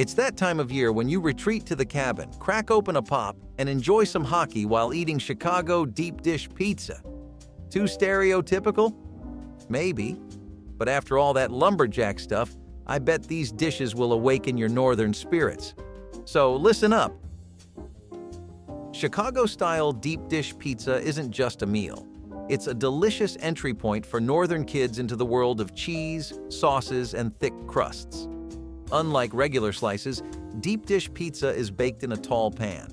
It's that time of year when you retreat to the cabin, crack open a pop, and enjoy some hockey while eating Chicago deep dish pizza. Too stereotypical? Maybe. But after all that lumberjack stuff, I bet these dishes will awaken your northern spirits. So listen up. Chicago-style deep dish pizza isn't just a meal. It's a delicious entry point for northern kids into the world of cheese, sauces, and thick crusts. Unlike regular slices, deep dish pizza is baked in a tall pan,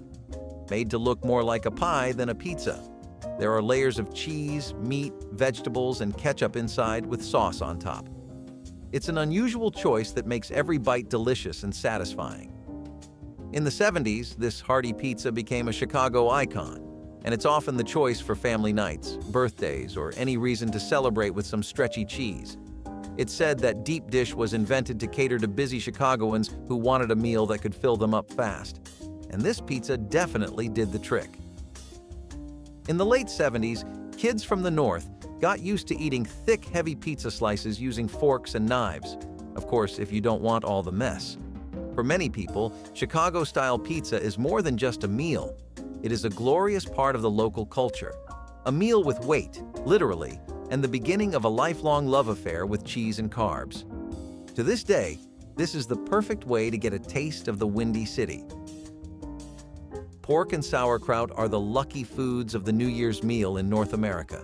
made to look more like a pie than a pizza. There are layers of cheese, meat, vegetables, and ketchup inside with sauce on top. It's an unusual choice that makes every bite delicious and satisfying. In the 70s, this hearty pizza became a Chicago icon, and it's often the choice for family nights, birthdays, or any reason to celebrate with some stretchy cheese. It's said that deep dish was invented to cater to busy Chicagoans who wanted a meal that could fill them up fast. And this pizza definitely did the trick. In the late 70s, kids from the North got used to eating thick, heavy pizza slices using forks and knives. Of course, if you don't want all the mess. For many people, Chicago-style pizza is more than just a meal. It is a glorious part of the local culture. A meal with weight, literally, and the beginning of a lifelong love affair with cheese and carbs. To this day, this is the perfect way to get a taste of the Windy City. Pork and sauerkraut are the lucky foods of the New Year's meal in North America.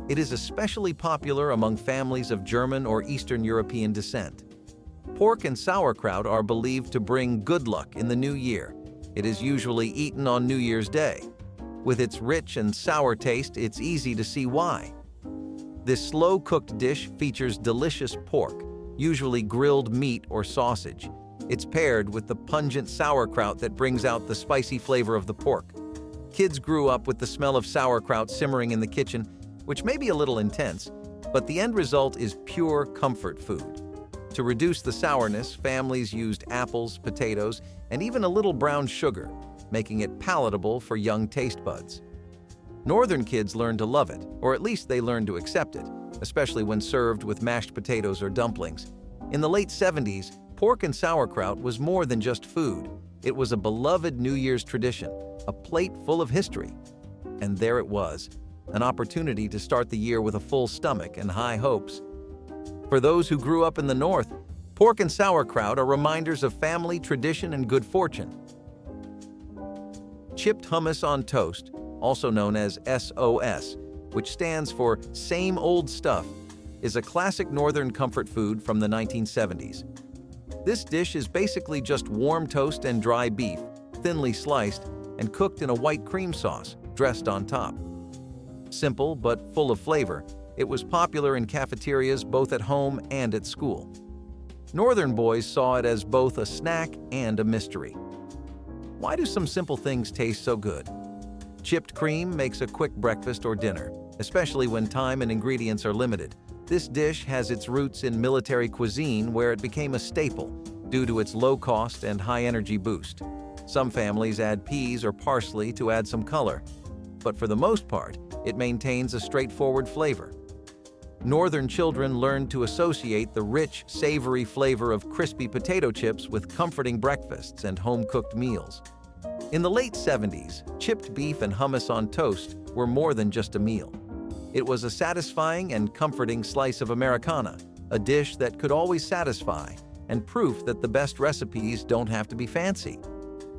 It is especially popular among families of German or Eastern European descent. Pork and sauerkraut are believed to bring good luck in the new year. It is usually eaten on New Year's Day. With its rich and sour taste, it's easy to see why. This slow-cooked dish features delicious pork, usually grilled meat or sausage. It's paired with the pungent sauerkraut that brings out the spicy flavor of the pork. Kids grew up with the smell of sauerkraut simmering in the kitchen, which may be a little intense, but the end result is pure comfort food. To reduce the sourness, families used apples, potatoes, and even a little brown sugar, making it palatable for young taste buds. Northern kids learned to love it, or at least they learned to accept it, especially when served with mashed potatoes or dumplings. In the late 70s, pork and sauerkraut was more than just food. It was a beloved New Year's tradition, a plate full of history. And there it was, an opportunity to start the year with a full stomach and high hopes. For those who grew up in the North, pork and sauerkraut are reminders of family, tradition, and good fortune. Chipped hummus on toast, also known as SOS, which stands for Same Old Stuff, is a classic Northern comfort food from the 1970s. This dish is basically just warm toast and dry beef, thinly sliced, and cooked in a white cream sauce, dressed on top. Simple but full of flavor, it was popular in cafeterias both at home and at school. Northern boys saw it as both a snack and a mystery. Why do some simple things taste so good? Chipped cream makes a quick breakfast or dinner, especially when time and ingredients are limited. This dish has its roots in military cuisine where it became a staple due to its low cost and high energy boost. Some families add peas or parsley to add some color, but for the most part, it maintains a straightforward flavor. Northern children learned to associate the rich, savory flavor of crispy potato chips with comforting breakfasts and home-cooked meals. In the late 70s, chipped beef and hummus on toast were more than just a meal. It was a satisfying and comforting slice of Americana, a dish that could always satisfy, and proof that the best recipes don't have to be fancy.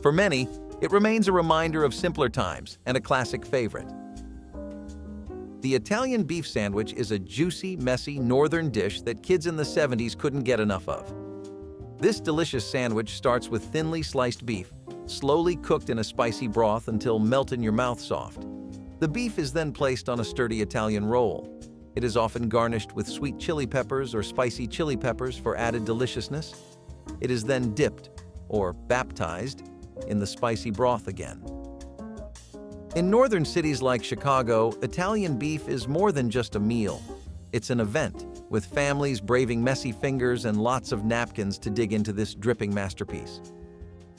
For many, it remains a reminder of simpler times and a classic favorite. The Italian beef sandwich is a juicy, messy Northern dish that kids in the 70s couldn't get enough of. This delicious sandwich starts with thinly sliced beef, slowly cooked in a spicy broth until melt-in-your-mouth soft. The beef is then placed on a sturdy Italian roll. It is often garnished with sweet chili peppers or spicy chili peppers for added deliciousness. It is then dipped, or baptized, in the spicy broth again. In northern cities like Chicago, Italian beef is more than just a meal. It's an event, with families braving messy fingers and lots of napkins to dig into this dripping masterpiece.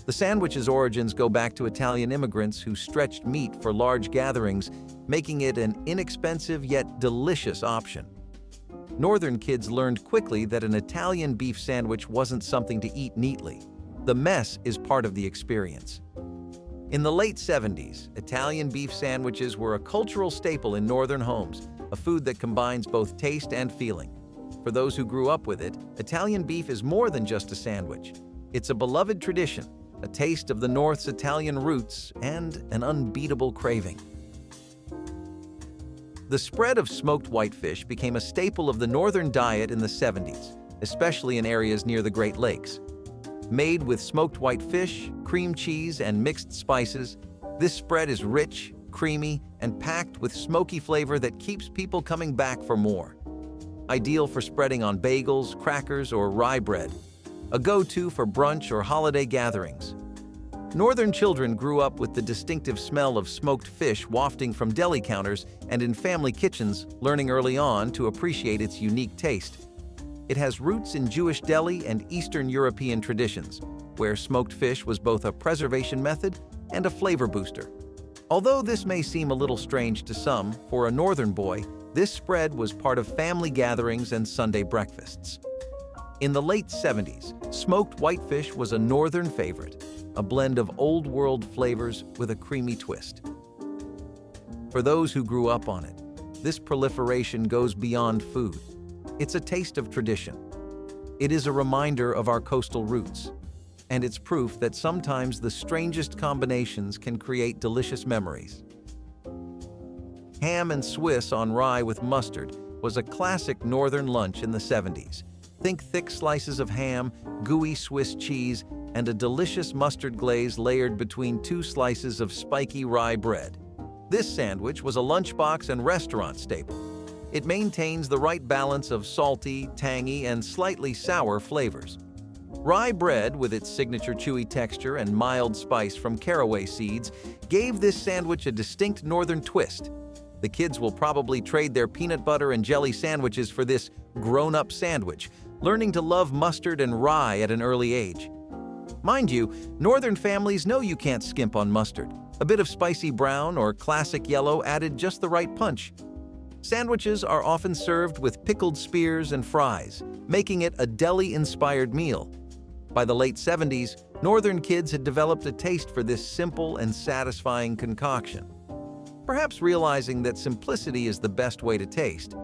The sandwich's origins go back to Italian immigrants who stretched meat for large gatherings, making it an inexpensive yet delicious option. Northern kids learned quickly that an Italian beef sandwich wasn't something to eat neatly. The mess is part of the experience. In the late 70s, Italian beef sandwiches were a cultural staple in northern homes, a food that combines both taste and feeling. For those who grew up with it, Italian beef is more than just a sandwich. It's a beloved tradition, a taste of the North's Italian roots, and an unbeatable craving. The spread of smoked whitefish became a staple of the northern diet in the 70s, especially in areas near the Great Lakes. Made with smoked whitefish, cream cheese, and mixed spices, this spread is rich, creamy, and packed with smoky flavor that keeps people coming back for more. Ideal for spreading on bagels, crackers, or rye bread. A go-to for brunch or holiday gatherings. Northern children grew up with the distinctive smell of smoked fish wafting from deli counters and in family kitchens, learning early on to appreciate its unique taste. It has roots in Jewish deli and Eastern European traditions, where smoked fish was both a preservation method and a flavor booster. Although this may seem a little strange to some, for a northern boy, this spread was part of family gatherings and Sunday breakfasts. In the late 70s, smoked whitefish was a northern favorite, a blend of old-world flavors with a creamy twist. For those who grew up on it, this proliferation goes beyond food. It's a taste of tradition. It is a reminder of our coastal roots, and it's proof that sometimes the strangest combinations can create delicious memories. Ham and Swiss on rye with mustard was a classic northern lunch in the 70s. Think thick slices of ham, gooey Swiss cheese, and a delicious mustard glaze layered between two slices of spiky rye bread. This sandwich was a lunchbox and restaurant staple. It maintains the right balance of salty, tangy, and slightly sour flavors. Rye bread, with its signature chewy texture and mild spice from caraway seeds, gave this sandwich a distinct northern twist. The kids will probably trade their peanut butter and jelly sandwiches for this grown-up sandwich, learning to love mustard and rye at an early age. Mind you, northern families know you can't skimp on mustard. A bit of spicy brown or classic yellow added just the right punch. Sandwiches are often served with pickled spears and fries, making it a deli-inspired meal. By the late 70s, northern kids had developed a taste for this simple and satisfying concoction, perhaps realizing that simplicity is the best way to taste.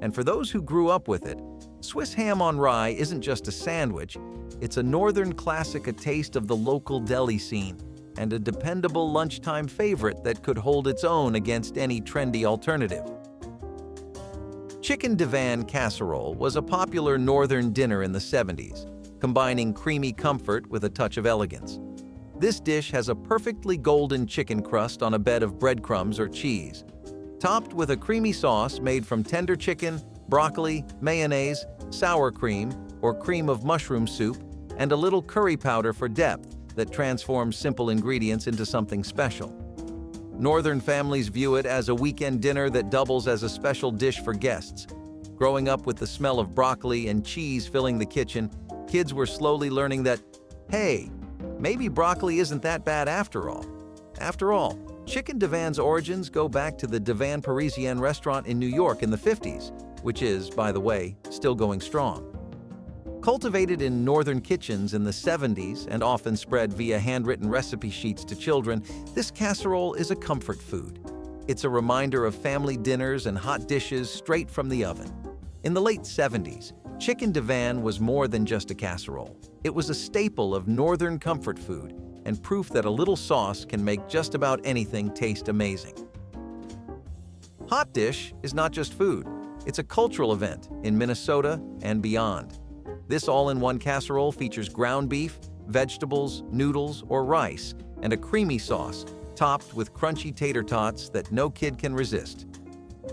And for those who grew up with it, Swiss ham on rye isn't just a sandwich, it's a northern classic, a taste of the local deli scene, and a dependable lunchtime favorite that could hold its own against any trendy alternative. Chicken Divan casserole was a popular northern dinner in the 70s, combining creamy comfort with a touch of elegance. This dish has a perfectly golden chicken crust on a bed of breadcrumbs or cheese, topped with a creamy sauce made from tender chicken, broccoli, mayonnaise, sour cream, or cream of mushroom soup, and a little curry powder for depth that transforms simple ingredients into something special. Northern families view it as a weekend dinner that doubles as a special dish for guests. Growing up with the smell of broccoli and cheese filling the kitchen, kids were slowly learning that, hey, maybe broccoli isn't that bad after all. After all, Chicken Divan's origins go back to the Divan Parisien restaurant in New York in the 50s, which is, by the way, still going strong. Cultivated in northern kitchens in the 70s and often spread via handwritten recipe sheets to children, this casserole is a comfort food. It's a reminder of family dinners and hot dishes straight from the oven. In the late 70s, Chicken Divan was more than just a casserole. It was a staple of northern comfort food and proof that a little sauce can make just about anything taste amazing. Hot dish is not just food. It's a cultural event in Minnesota and beyond. This all-in-one casserole features ground beef, vegetables, noodles, or rice, and a creamy sauce, topped with crunchy tater tots that no kid can resist.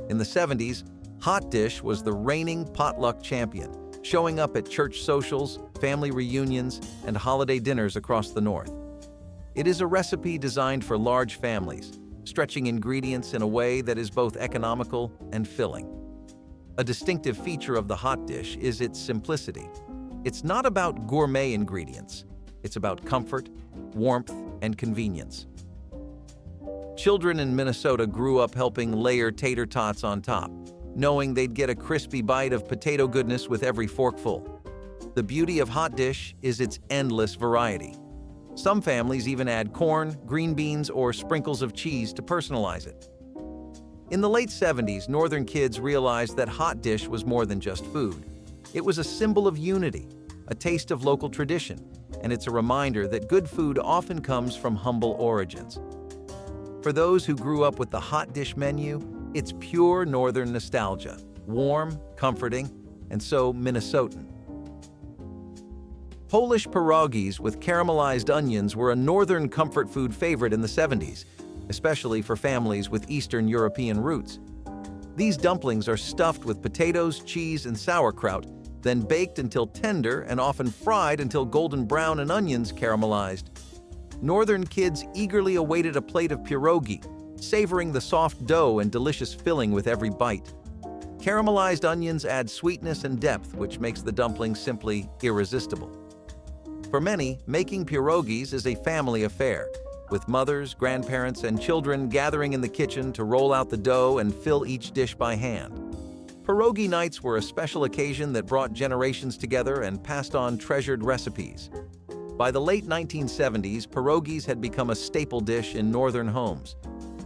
In the 70s, hot dish was the reigning potluck champion, showing up at church socials, family reunions, and holiday dinners across the North. It is a recipe designed for large families, stretching ingredients in a way that is both economical and filling. A distinctive feature of the hot dish is its simplicity. It's not about gourmet ingredients. It's about comfort, warmth, and convenience. Children in Minnesota grew up helping layer tater tots on top, knowing they'd get a crispy bite of potato goodness with every forkful. The beauty of hot dish is its endless variety. Some families even add corn, green beans, or sprinkles of cheese to personalize it. In the late 70s, Northern kids realized that hot dish was more than just food. It was a symbol of unity, a taste of local tradition, and it's a reminder that good food often comes from humble origins. For those who grew up with the hot dish menu, it's pure Northern nostalgia, warm, comforting, and so Minnesotan. Polish perogies with caramelized onions were a Northern comfort food favorite in the 70s, especially for families with Eastern European roots. These dumplings are stuffed with potatoes, cheese, and sauerkraut, then baked until tender and often fried until golden brown and onions caramelized. Northern kids eagerly awaited a plate of pierogi, savoring the soft dough and delicious filling with every bite. Caramelized onions add sweetness and depth, which makes the dumplings simply irresistible. For many, making pierogies is a family affair, with mothers, grandparents, and children gathering in the kitchen to roll out the dough and fill each dish by hand. Pierogi nights were a special occasion that brought generations together and passed on treasured recipes. By the late 1970s, pierogies had become a staple dish in Northern homes.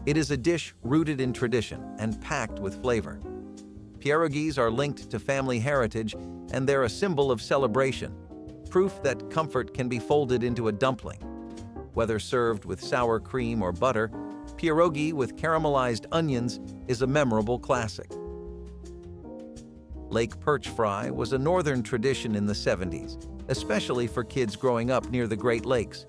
It is a dish rooted in tradition and packed with flavor. Pierogies are linked to family heritage, and they're a symbol of celebration, proof that comfort can be folded into a dumpling. Whether served with sour cream or butter, pierogi with caramelized onions is a memorable classic. Lake perch fry was a Northern tradition in the 70s, especially for kids growing up near the Great Lakes.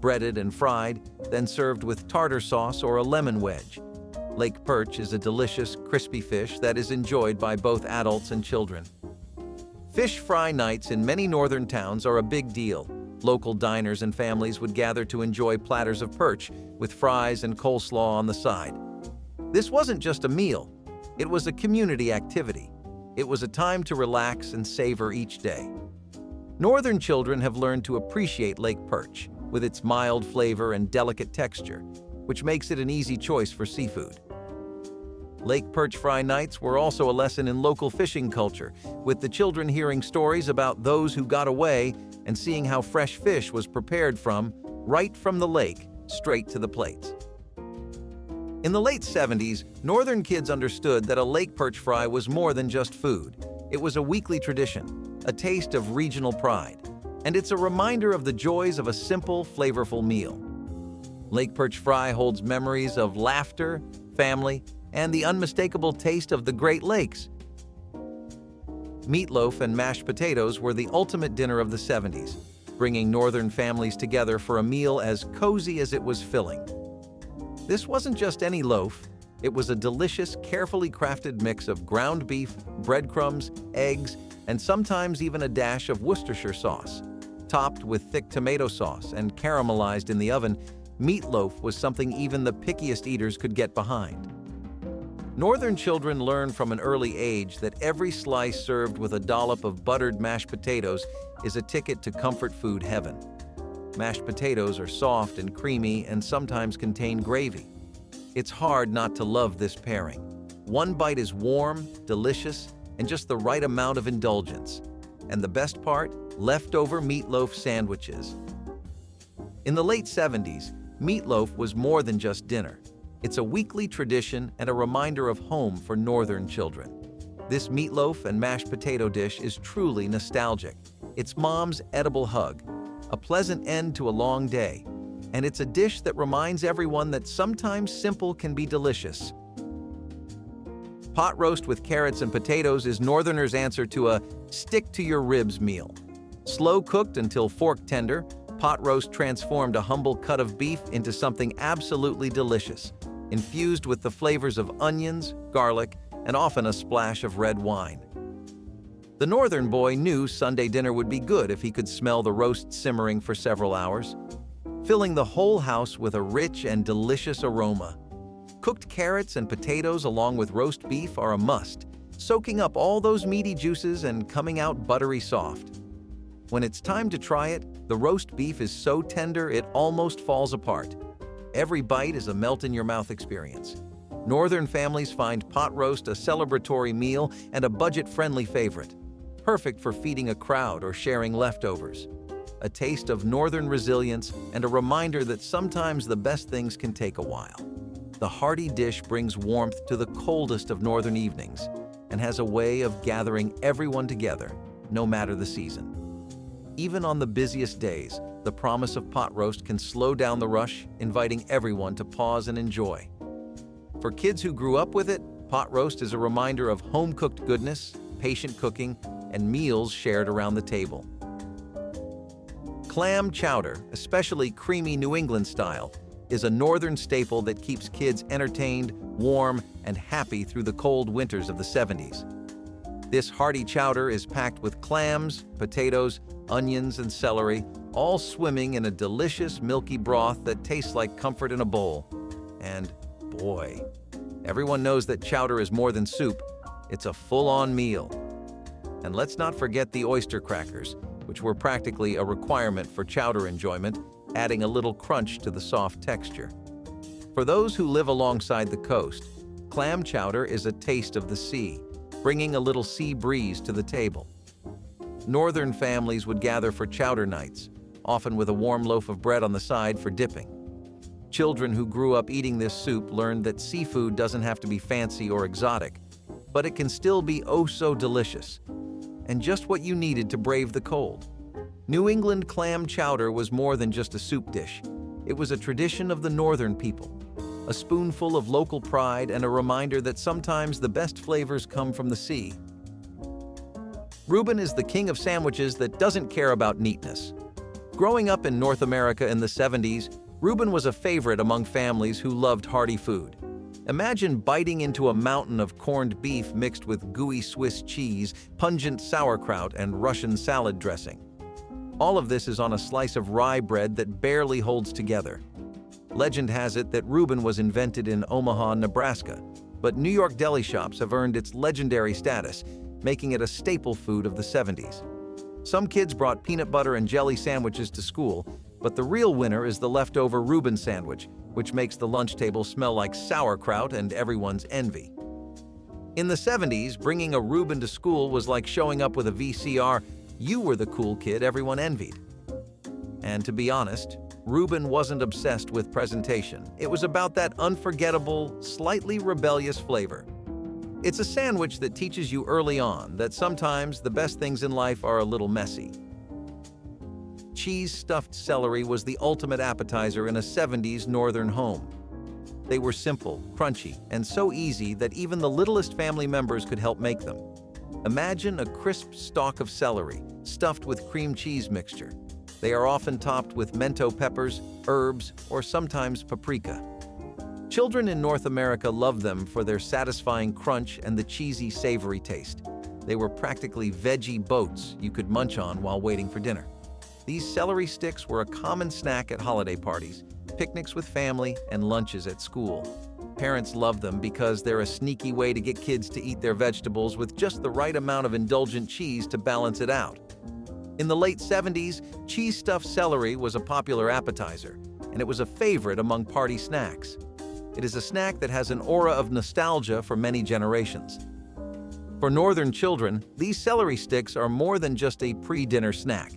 Breaded and fried, then served with tartar sauce or a lemon wedge. Lake perch is a delicious, crispy fish that is enjoyed by both adults and children. Fish fry nights in many Northern towns are a big deal. Local diners and families would gather to enjoy platters of perch with fries and coleslaw on the side. This wasn't just a meal, it was a community activity. It was a time to relax and savor each day. Northern children have learned to appreciate lake perch, with its mild flavor and delicate texture, which makes it an easy choice for seafood. Lake perch fry nights were also a lesson in local fishing culture, with the children hearing stories about those who got away and seeing how fresh fish was prepared right from the lake, straight to the plates. In the late 70s, Northern kids understood that a lake perch fry was more than just food. It was a weekly tradition, a taste of regional pride, and it's a reminder of the joys of a simple, flavorful meal. Lake perch fry holds memories of laughter, family, and the unmistakable taste of the Great Lakes. Meatloaf and mashed potatoes were the ultimate dinner of the 70s, bringing Northern families together for a meal as cozy as it was filling. This wasn't just any loaf, it was a delicious, carefully crafted mix of ground beef, breadcrumbs, eggs, and sometimes even a dash of Worcestershire sauce. Topped with thick tomato sauce and caramelized in the oven, meatloaf was something even the pickiest eaters could get behind. Northern children learn from an early age that every slice served with a dollop of buttered mashed potatoes is a ticket to comfort food heaven. Mashed potatoes are soft and creamy and sometimes contain gravy. It's hard not to love this pairing. One bite is warm, delicious, and just the right amount of indulgence. And the best part? Leftover meatloaf sandwiches. In the late 70s, meatloaf was more than just dinner. It's a weekly tradition and a reminder of home for Northern children. This meatloaf and mashed potato dish is truly nostalgic. It's mom's edible hug, a pleasant end to a long day, and it's a dish that reminds everyone that sometimes simple can be delicious. Pot roast with carrots and potatoes is Northerners' answer to a stick-to-your-ribs meal. Slow cooked until fork tender, pot roast transformed a humble cut of beef into something absolutely delicious, infused with the flavors of onions, garlic, and often a splash of red wine. The Northern boy knew Sunday dinner would be good if he could smell the roast simmering for several hours, filling the whole house with a rich and delicious aroma. Cooked carrots and potatoes along with roast beef are a must, soaking up all those meaty juices and coming out buttery soft. When it's time to try it, the roast beef is so tender it almost falls apart. Every bite is a melt-in-your-mouth experience. Northern families find pot roast a celebratory meal and a budget-friendly favorite. perfect for feeding a crowd or sharing leftovers. A taste of northern resilience and a reminder that sometimes the best things can take a while. The hearty dish brings warmth to the coldest of northern evenings and has a way of gathering everyone together, no matter the season. Even on the busiest days, the promise of pot roast can slow down the rush, inviting everyone to pause and enjoy. For kids who grew up with it, pot roast is a reminder of home-cooked goodness, patient cooking, and meals shared around the table. Clam chowder, especially creamy New England style, is a northern staple that keeps kids entertained, warm, and happy through the cold winters of the 70s. This hearty chowder is packed with clams, potatoes, onions, and celery, all swimming in a delicious milky broth that tastes like comfort in a bowl. And boy, everyone knows that chowder is more than soup. It's a full-on meal. And let's not forget the oyster crackers, which were practically a requirement for chowder enjoyment, adding a little crunch to the soft texture. For those who live alongside the coast, clam chowder is a taste of the sea, bringing a little sea breeze to the table. Northern families would gather for chowder nights, often with a warm loaf of bread on the side for dipping. Children who grew up eating this soup learned that seafood doesn't have to be fancy or exotic, but it can still be oh so delicious, and just what you needed to brave the cold. New England clam chowder was more than just a soup dish. It was a tradition of the northern people, a spoonful of local pride and a reminder that sometimes the best flavors come from the sea. Reuben is the king of sandwiches that doesn't care about neatness. Growing up in North America in the 70s, Reuben was a favorite among families who loved hearty food. Imagine biting into a mountain of corned beef mixed with gooey Swiss cheese, pungent sauerkraut, and Russian salad dressing. All of this is on a slice of rye bread that barely holds together. Legend has it that Reuben was invented in Omaha, Nebraska, but New York deli shops have earned its legendary status, making it a staple food of the 70s. Some kids brought peanut butter and jelly sandwiches to school, but the real winner is the leftover Reuben sandwich, which makes the lunch table smell like sauerkraut and everyone's envy. In the 70s, bringing a Reuben to school was like showing up with a VCR. You were the cool kid everyone envied. And to be honest, Reuben wasn't obsessed with presentation. It was about that unforgettable, slightly rebellious flavor. It's a sandwich that teaches you early on that sometimes the best things in life are a little messy. Cheese-stuffed celery was the ultimate appetizer in a 70s northern home. They were simple, crunchy, and so easy that even the littlest family members could help make them. Imagine a crisp stalk of celery stuffed with cream cheese mixture. They are often topped with mento peppers, herbs, or sometimes paprika. Children in North America love them for their satisfying crunch and the cheesy, savory taste. They were practically veggie boats you could munch on while waiting for dinner. These celery sticks were a common snack at holiday parties, picnics with family, and lunches at school. Parents love them because they're a sneaky way to get kids to eat their vegetables with just the right amount of indulgent cheese to balance it out. In the late 70s, cheese-stuffed celery was a popular appetizer, and it was a favorite among party snacks. It is a snack that has an aura of nostalgia for many generations. For northern children, these celery sticks are more than just a pre-dinner snack.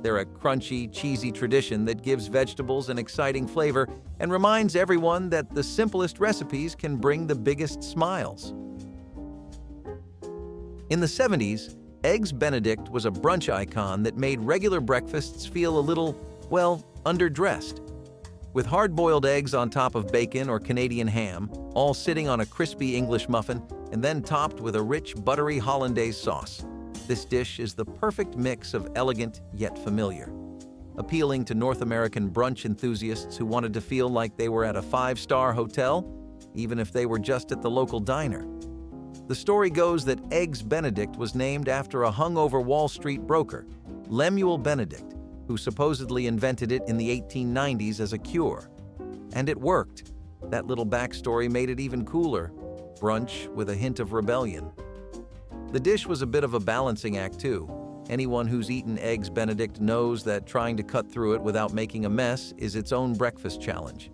They're a crunchy, cheesy tradition that gives vegetables an exciting flavor and reminds everyone that the simplest recipes can bring the biggest smiles. In the 70s, Eggs Benedict was a brunch icon that made regular breakfasts feel a little, well, underdressed. With hard-boiled eggs on top of bacon or Canadian ham, all sitting on a crispy English muffin, and then topped with a rich, buttery hollandaise sauce. This dish is the perfect mix of elegant yet familiar, appealing to North American brunch enthusiasts who wanted to feel like they were at a five-star hotel, even if they were just at the local diner. The story goes that Eggs Benedict was named after a hungover Wall Street broker, Lemuel Benedict, who supposedly invented it in the 1890s as a cure. And it worked. That little backstory made it even cooler. Brunch with a hint of rebellion. The dish was a bit of a balancing act too. Anyone who's eaten Eggs Benedict knows that trying to cut through it without making a mess is its own breakfast challenge.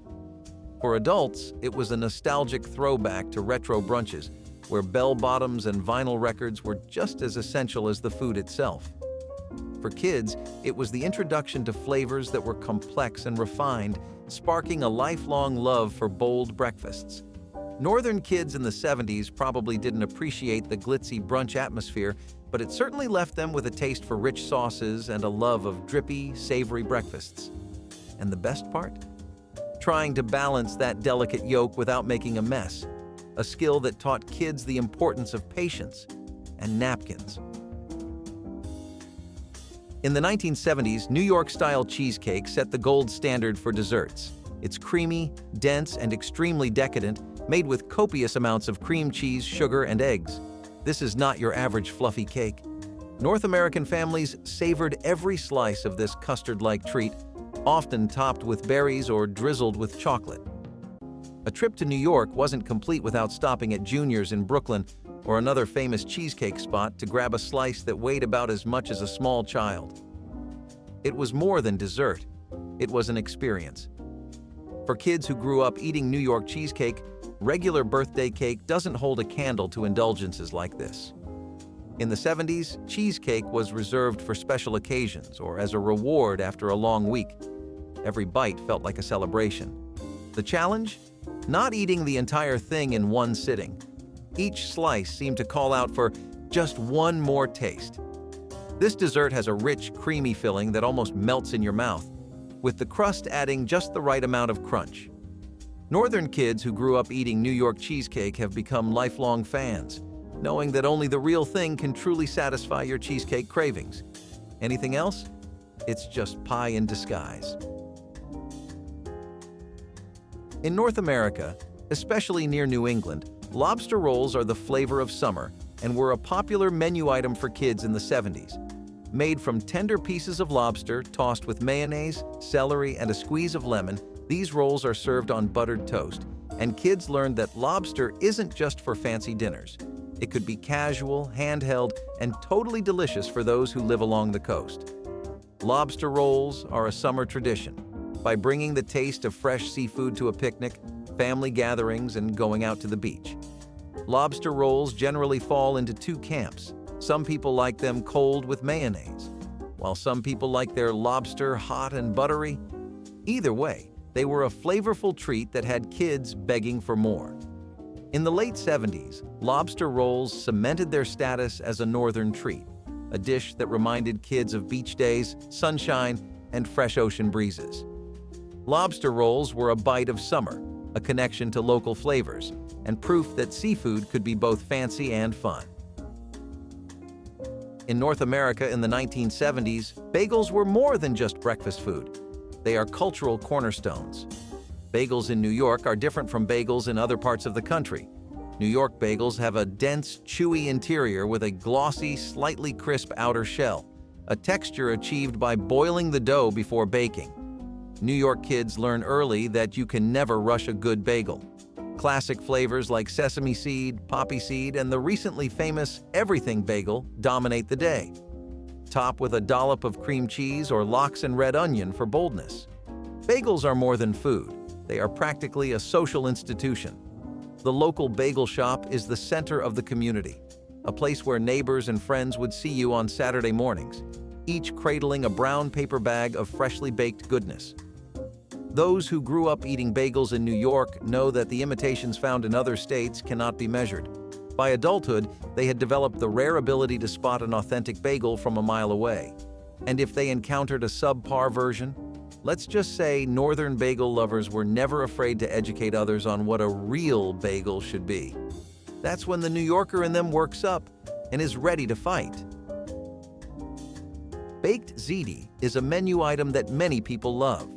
For adults, it was a nostalgic throwback to retro brunches, where bell-bottoms and vinyl records were just as essential as the food itself. For kids, it was the introduction to flavors that were complex and refined, sparking a lifelong love for bold breakfasts. Northern kids in the 70s probably didn't appreciate the glitzy brunch atmosphere, but it certainly left them with a taste for rich sauces and a love of drippy, savory breakfasts. And the best part? Trying to balance that delicate yolk without making a mess, a skill that taught kids the importance of patience and napkins. In the 1970s, New York-style cheesecake set the gold standard for desserts. It's creamy, dense, and extremely decadent, made with copious amounts of cream cheese, sugar, and eggs. This is not your average fluffy cake. North American families savored every slice of this custard-like treat, often topped with berries or drizzled with chocolate. A trip to New York wasn't complete without stopping at Junior's in Brooklyn or another famous cheesecake spot to grab a slice that weighed about as much as a small child. It was more than dessert. It was an experience. For kids who grew up eating New York cheesecake, regular birthday cake doesn't hold a candle to indulgences like this. In the 70s, cheesecake was reserved for special occasions or as a reward after a long week. Every bite felt like a celebration. The challenge? Not eating the entire thing in one sitting. Each slice seemed to call out for just one more taste. This dessert has a rich, creamy filling that almost melts in your mouth, with the crust adding just the right amount of crunch. Northern kids who grew up eating New York cheesecake have become lifelong fans, knowing that only the real thing can truly satisfy your cheesecake cravings. Anything else? It's just pie in disguise. In North America, especially near New England, lobster rolls are the flavor of summer and were a popular menu item for kids in the 70s. Made from tender pieces of lobster tossed with mayonnaise, celery, and a squeeze of lemon, these rolls are served on buttered toast, and kids learned that lobster isn't just for fancy dinners. It could be casual, handheld, and totally delicious for those who live along the coast. Lobster rolls are a summer tradition. By bringing the taste of fresh seafood to a picnic, family gatherings, and going out to the beach. Lobster rolls generally fall into two camps. Some people like them cold with mayonnaise, while some people like their lobster hot and buttery. Either way, they were a flavorful treat that had kids begging for more. In the late 70s, lobster rolls cemented their status as a northern treat, a dish that reminded kids of beach days, sunshine, and fresh ocean breezes. Lobster rolls were a bite of summer, a connection to local flavors, and proof that seafood could be both fancy and fun. In North America in the 1970s, bagels were more than just breakfast food. They are cultural cornerstones. Bagels in New York are different from bagels in other parts of the country. New York bagels have a dense, chewy interior with a glossy, slightly crisp outer shell, a texture achieved by boiling the dough before baking. New York kids learn early that you can never rush a good bagel. Classic flavors like sesame seed, poppy seed, and the recently famous everything bagel dominate the day. Top with a dollop of cream cheese or lox and red onion for boldness. Bagels are more than food. They are practically a social institution. The local bagel shop is the center of the community, a place where neighbors and friends would see you on Saturday mornings, each cradling a brown paper bag of freshly baked goodness. Those who grew up eating bagels in New York know that the imitations found in other states cannot be measured. By adulthood, they had developed the rare ability to spot an authentic bagel from a mile away. And if they encountered a subpar version, let's just say northern bagel lovers were never afraid to educate others on what a real bagel should be. That's when the New Yorker in them works up and is ready to fight. Baked ziti is a menu item that many people love.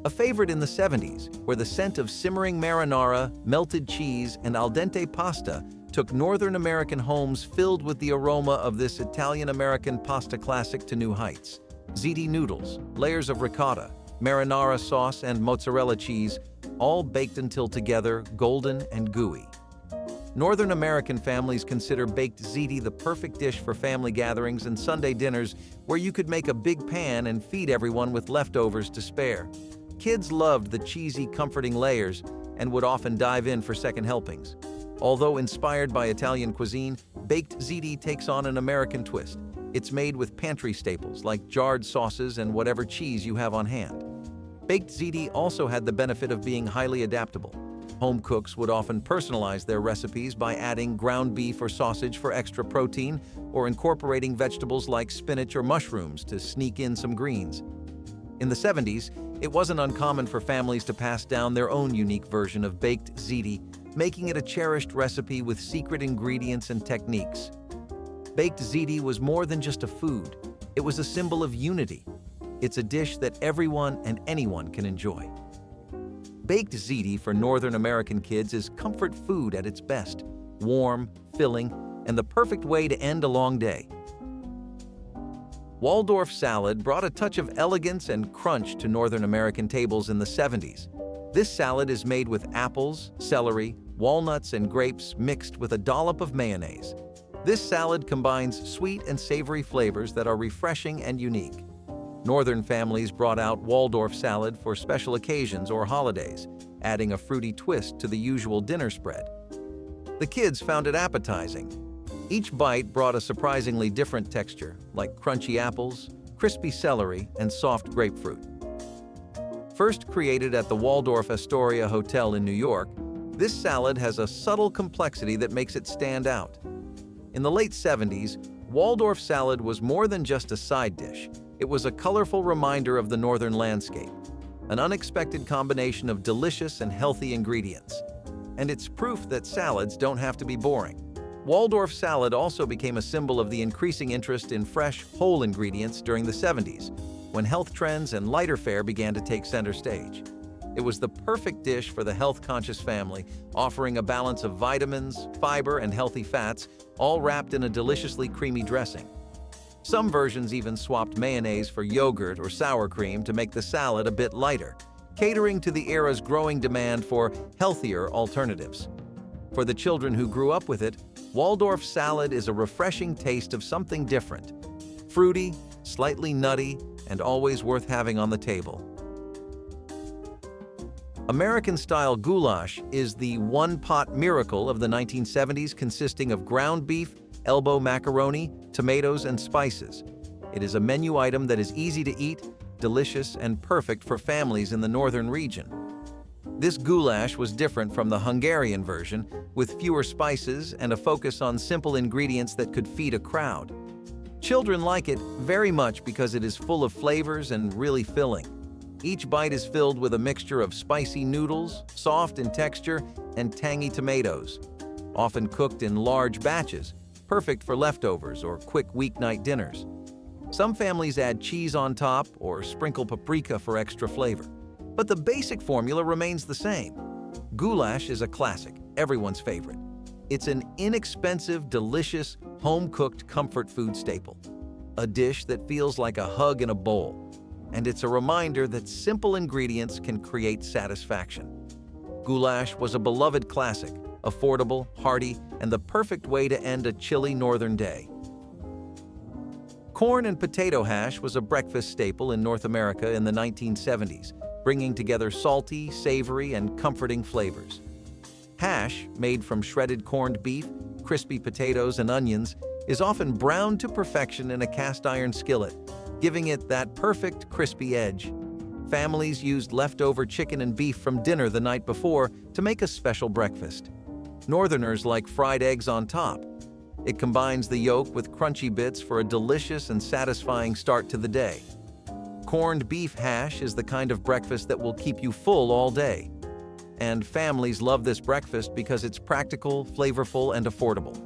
A favorite in the 70s, where the scent of simmering marinara, melted cheese, and al dente pasta took Northern American homes filled with the aroma of this Italian-American pasta classic to new heights. Ziti noodles, layers of ricotta, marinara sauce, and mozzarella cheese, all baked until together, golden and gooey. Northern American families consider baked ziti the perfect dish for family gatherings and Sunday dinners where you could make a big pan and feed everyone with leftovers to spare. Kids loved the cheesy, comforting layers and would often dive in for second helpings. Although inspired by Italian cuisine, baked ziti takes on an American twist. It's made with pantry staples like jarred sauces and whatever cheese you have on hand. Baked ziti also had the benefit of being highly adaptable. Home cooks would often personalize their recipes by adding ground beef or sausage for extra protein, or incorporating vegetables like spinach or mushrooms to sneak in some greens. In the 70s, it wasn't uncommon for families to pass down their own unique version of baked ziti, making it a cherished recipe with secret ingredients and techniques. Baked ziti was more than just a food. It was a symbol of unity. It's a dish that everyone and anyone can enjoy. Baked ziti for Northern American kids is comfort food at its best, warm, filling, and the perfect way to end a long day. Waldorf salad brought a touch of elegance and crunch to Northern American tables in the 70s. This salad is made with apples, celery, walnuts, and grapes mixed with a dollop of mayonnaise. This salad combines sweet and savory flavors that are refreshing and unique. Northern families brought out Waldorf salad for special occasions or holidays, adding a fruity twist to the usual dinner spread. The kids found it appetizing. Each bite brought a surprisingly different texture, like crunchy apples, crispy celery, and soft grapefruit. First created at the Waldorf Astoria Hotel in New York, this salad has a subtle complexity that makes it stand out. In the late 70s, Waldorf salad was more than just a side dish. It was a colorful reminder of the northern landscape, an unexpected combination of delicious and healthy ingredients. And it's proof that salads don't have to be boring. Waldorf salad also became a symbol of the increasing interest in fresh, whole ingredients during the 70s, when health trends and lighter fare began to take center stage. It was the perfect dish for the health-conscious family, offering a balance of vitamins, fiber, and healthy fats, all wrapped in a deliciously creamy dressing. Some versions even swapped mayonnaise for yogurt or sour cream to make the salad a bit lighter, catering to the era's growing demand for healthier alternatives. For the children who grew up with it, Waldorf salad is a refreshing taste of something different. Fruity, slightly nutty, and always worth having on the table. American-style goulash is the one-pot miracle of the 1970s, consisting of ground beef, elbow macaroni, tomatoes, and spices. It is a menu item that is easy to eat, delicious, and perfect for families in the northern region. This goulash was different from the Hungarian version, with fewer spices and a focus on simple ingredients that could feed a crowd. Children like it very much because it is full of flavors and really filling. Each bite is filled with a mixture of spicy noodles, soft in texture, and tangy tomatoes, often cooked in large batches, perfect for leftovers or quick weeknight dinners. Some families add cheese on top or sprinkle paprika for extra flavor. But the basic formula remains the same. Goulash is a classic, everyone's favorite. It's an inexpensive, delicious, home-cooked comfort food staple. A dish that feels like a hug in a bowl. And it's a reminder that simple ingredients can create satisfaction. Goulash was a beloved classic, affordable, hearty, and the perfect way to end a chilly northern day. Corn and potato hash was a breakfast staple in North America in the 1970s, bringing together salty, savory, and comforting flavors. Hash, made from shredded corned beef, crispy potatoes, and onions, is often browned to perfection in a cast-iron skillet, giving it that perfect crispy edge. Families used leftover chicken and beef from dinner the night before to make a special breakfast. Northerners like fried eggs on top. It combines the yolk with crunchy bits for a delicious and satisfying start to the day. Corned beef hash is the kind of breakfast that will keep you full all day. And families love this breakfast because it's practical, flavorful, and affordable.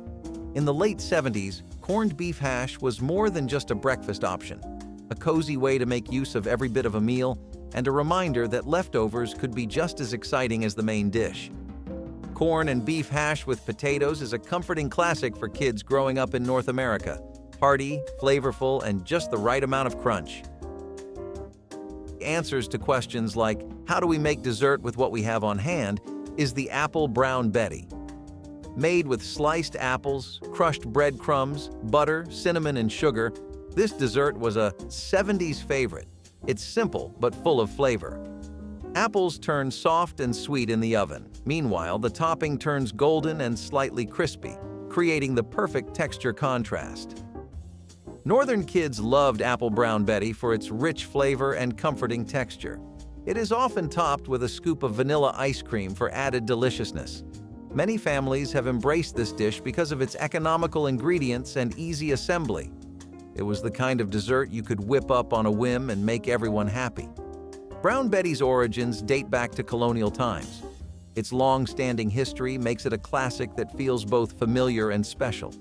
In the late 70s, corned beef hash was more than just a breakfast option, a cozy way to make use of every bit of a meal, and a reminder that leftovers could be just as exciting as the main dish. Corn and beef hash with potatoes is a comforting classic for kids growing up in North America. Hearty, flavorful, and just the right amount of crunch. Answers to questions like, how do we make dessert with what we have on hand, is the Apple Brown Betty. Made with sliced apples, crushed breadcrumbs, butter, cinnamon, and sugar, this dessert was a 70s favorite. It's simple but full of flavor. Apples turn soft and sweet in the oven. Meanwhile, the topping turns golden and slightly crispy, creating the perfect texture contrast. Northern kids loved apple brown Betty for its rich flavor and comforting texture. It is often topped with a scoop of vanilla ice cream for added deliciousness. Many families have embraced this dish because of its economical ingredients and easy assembly. It was the kind of dessert you could whip up on a whim and make everyone happy. Brown Betty's origins date back to colonial times. Its long-standing history makes it a classic that feels both familiar and special.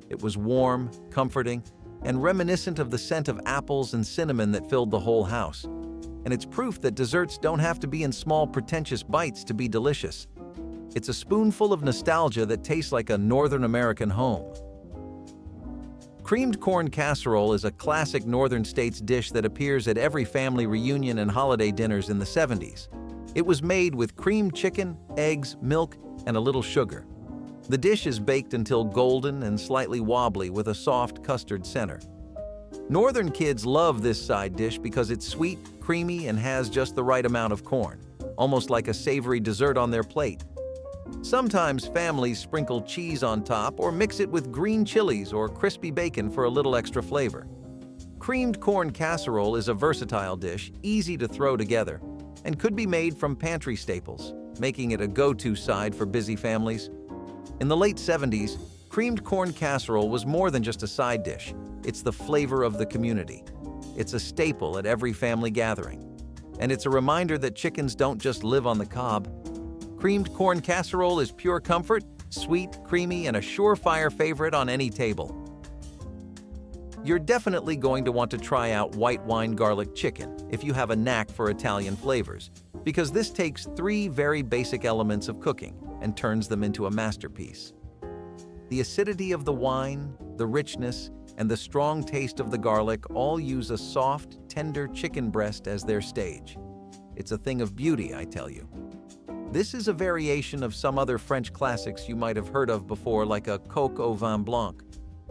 It was warm, comforting, and reminiscent of the scent of apples and cinnamon that filled the whole house. And it's proof that desserts don't have to be in small, pretentious bites to be delicious. It's a spoonful of nostalgia that tastes like a Northern American home. Creamed corn casserole is a classic Northern States dish that appears at every family reunion and holiday dinners in the 70s. It was made with creamed chicken, eggs, milk, and a little sugar. The dish is baked until golden and slightly wobbly with a soft custard center. Northern kids love this side dish because it's sweet, creamy, and has just the right amount of corn, almost like a savory dessert on their plate. Sometimes families sprinkle cheese on top or mix it with green chilies or crispy bacon for a little extra flavor. Creamed corn casserole is a versatile dish, easy to throw together, and could be made from pantry staples, making it a go-to side for busy families. In the late 70s, creamed corn casserole was more than just a side dish. It's the flavor of the community. It's a staple at every family gathering. And it's a reminder that chickens don't just live on the cob. Creamed corn casserole is pure comfort, sweet, creamy, and a surefire favorite on any table. You're definitely going to want to try out white wine garlic chicken if you have a knack for Italian flavors, because this takes three very basic elements of cooking and turns them into a masterpiece. The acidity of the wine, the richness, and the strong taste of the garlic all use a soft, tender chicken breast as their stage. It's a thing of beauty, I tell you. This is a variation of some other French classics you might have heard of before, like a coq au vin blanc.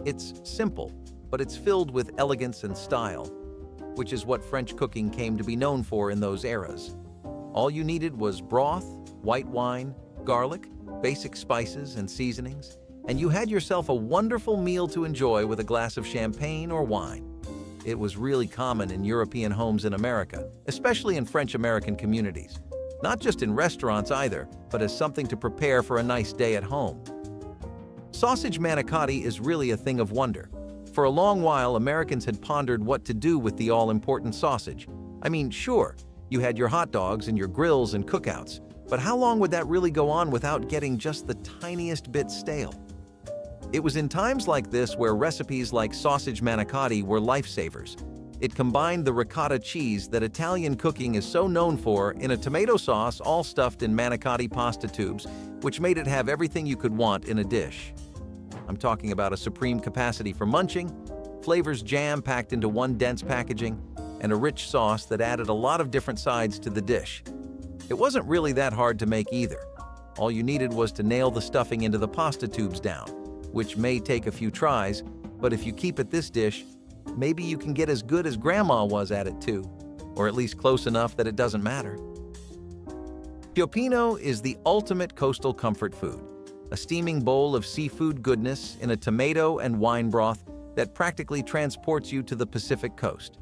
It's simple, but it's filled with elegance and style, which is what French cooking came to be known for in those eras. All you needed was broth, white wine, garlic, basic spices and seasonings, and you had yourself a wonderful meal to enjoy with a glass of champagne or wine. It was really common in European homes in America, especially in French-American communities. Not just in restaurants either, but as something to prepare for a nice day at home. Sausage manicotti is really a thing of wonder. For a long while, Americans had pondered what to do with the all-important sausage. I mean, sure, you had your hot dogs and your grills and cookouts, but how long would that really go on without getting just the tiniest bit stale? It was in times like this where recipes like sausage manicotti were lifesavers. It combined the ricotta cheese that Italian cooking is so known for in a tomato sauce all stuffed in manicotti pasta tubes, which made it have everything you could want in a dish. I'm talking about a supreme capacity for munching, flavors jam-packed into one dense packaging, and a rich sauce that added a lot of different sides to the dish. It wasn't really that hard to make either. All you needed was to nail the stuffing into the pasta tubes down, which may take a few tries, but if you keep at this dish, maybe you can get as good as Grandma was at it too, or at least close enough that it doesn't matter. Cioppino is the ultimate coastal comfort food, a steaming bowl of seafood goodness in a tomato and wine broth that practically transports you to the Pacific coast.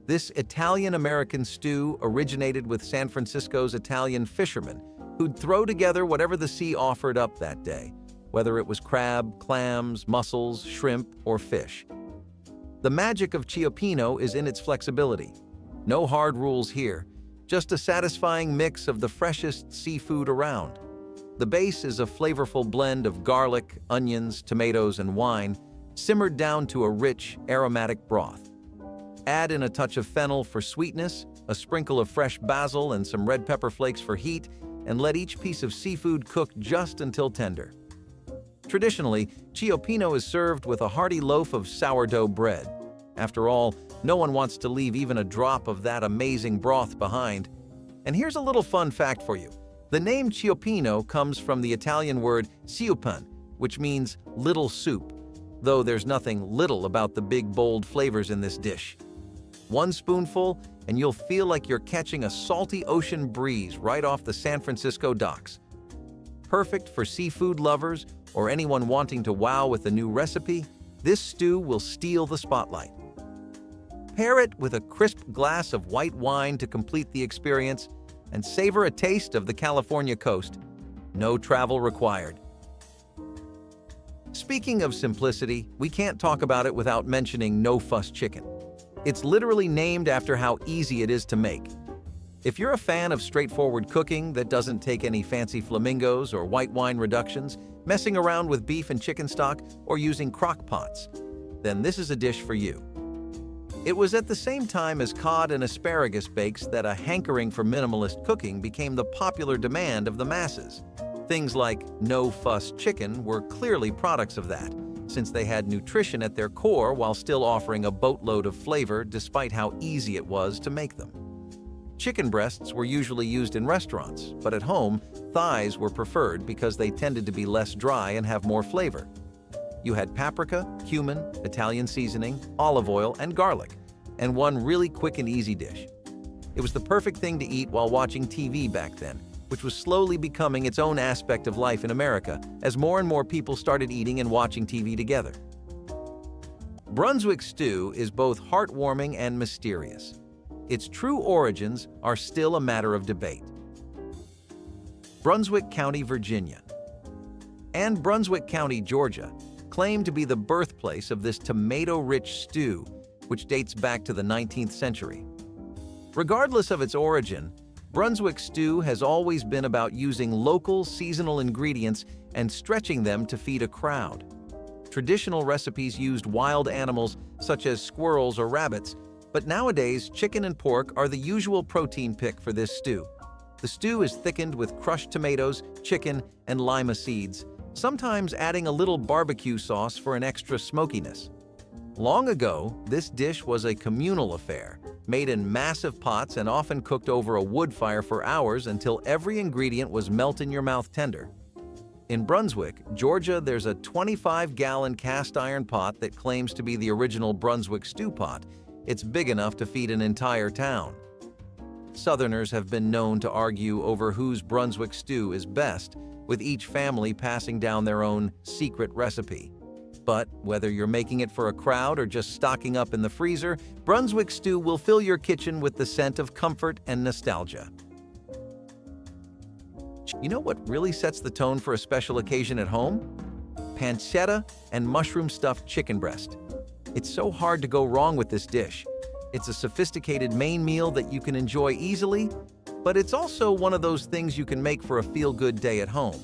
This Italian-American stew originated with San Francisco's Italian fishermen who'd throw together whatever the sea offered up that day, whether it was crab, clams, mussels, shrimp, or fish. The magic of Cioppino is in its flexibility. No hard rules here, just a satisfying mix of the freshest seafood around. The base is a flavorful blend of garlic, onions, tomatoes, and wine, simmered down to a rich, aromatic broth. Add in a touch of fennel for sweetness, a sprinkle of fresh basil, and some red pepper flakes for heat, and let each piece of seafood cook just until tender. Traditionally, Cioppino is served with a hearty loaf of sourdough bread. After all, no one wants to leave even a drop of that amazing broth behind. And here's a little fun fact for you. The name Cioppino comes from the Italian word ciupan, which means little soup, though there's nothing little about the big, bold flavors in this dish. One spoonful, and you'll feel like you're catching a salty ocean breeze right off the San Francisco docks. Perfect for seafood lovers or anyone wanting to wow with a new recipe, this stew will steal the spotlight. Pair it with a crisp glass of white wine to complete the experience and savor a taste of the California coast. No travel required. Speaking of simplicity, we can't talk about it without mentioning no-fuss chicken. It's literally named after how easy it is to make. If you're a fan of straightforward cooking that doesn't take any fancy flamingos or white wine reductions, messing around with beef and chicken stock, or using crock pots, then this is a dish for you. It was at the same time as cod and asparagus bakes that a hankering for minimalist cooking became the popular demand of the masses. Things like no-fuss chicken were clearly products of that, since they had nutrition at their core while still offering a boatload of flavor despite how easy it was to make them. Chicken breasts were usually used in restaurants, but at home, thighs were preferred because they tended to be less dry and have more flavor. You had paprika, cumin, Italian seasoning, olive oil, and garlic, and one really quick and easy dish. It was the perfect thing to eat while watching TV back then, which was slowly becoming its own aspect of life in America as more and more people started eating and watching TV together. Brunswick stew is both heartwarming and mysterious. Its true origins are still a matter of debate. Brunswick County, Virginia, and Brunswick County, Georgia, claim to be the birthplace of this tomato-rich stew, which dates back to the 19th century. Regardless of its origin, Brunswick stew has always been about using local, seasonal ingredients and stretching them to feed a crowd. Traditional recipes used wild animals such as squirrels or rabbits, but nowadays chicken and pork are the usual protein pick for this stew. The stew is thickened with crushed tomatoes, chicken, and lima seeds, sometimes adding a little barbecue sauce for an extra smokiness. Long ago, this dish was a communal affair, made in massive pots and often cooked over a wood fire for hours until every ingredient was melt-in-your-mouth tender. In Brunswick, Georgia, there's a 25-gallon cast-iron pot that claims to be the original Brunswick stew pot. It's big enough to feed an entire town. Southerners have been known to argue over whose Brunswick stew is best, with each family passing down their own secret recipe. But whether you're making it for a crowd or just stocking up in the freezer, Brunswick stew will fill your kitchen with the scent of comfort and nostalgia. You know what really sets the tone for a special occasion at home? Pancetta and mushroom-stuffed chicken breast. It's so hard to go wrong with this dish. It's a sophisticated main meal that you can enjoy easily, but it's also one of those things you can make for a feel-good day at home.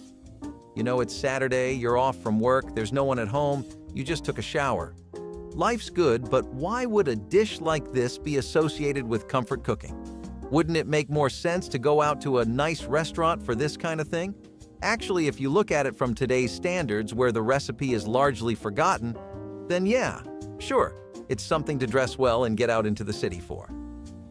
You know, it's Saturday, you're off from work, there's no one at home, you just took a shower. Life's good, but why would a dish like this be associated with comfort cooking? Wouldn't it make more sense to go out to a nice restaurant for this kind of thing? Actually, if you look at it from today's standards where the recipe is largely forgotten, then yeah, sure, it's something to dress well and get out into the city for.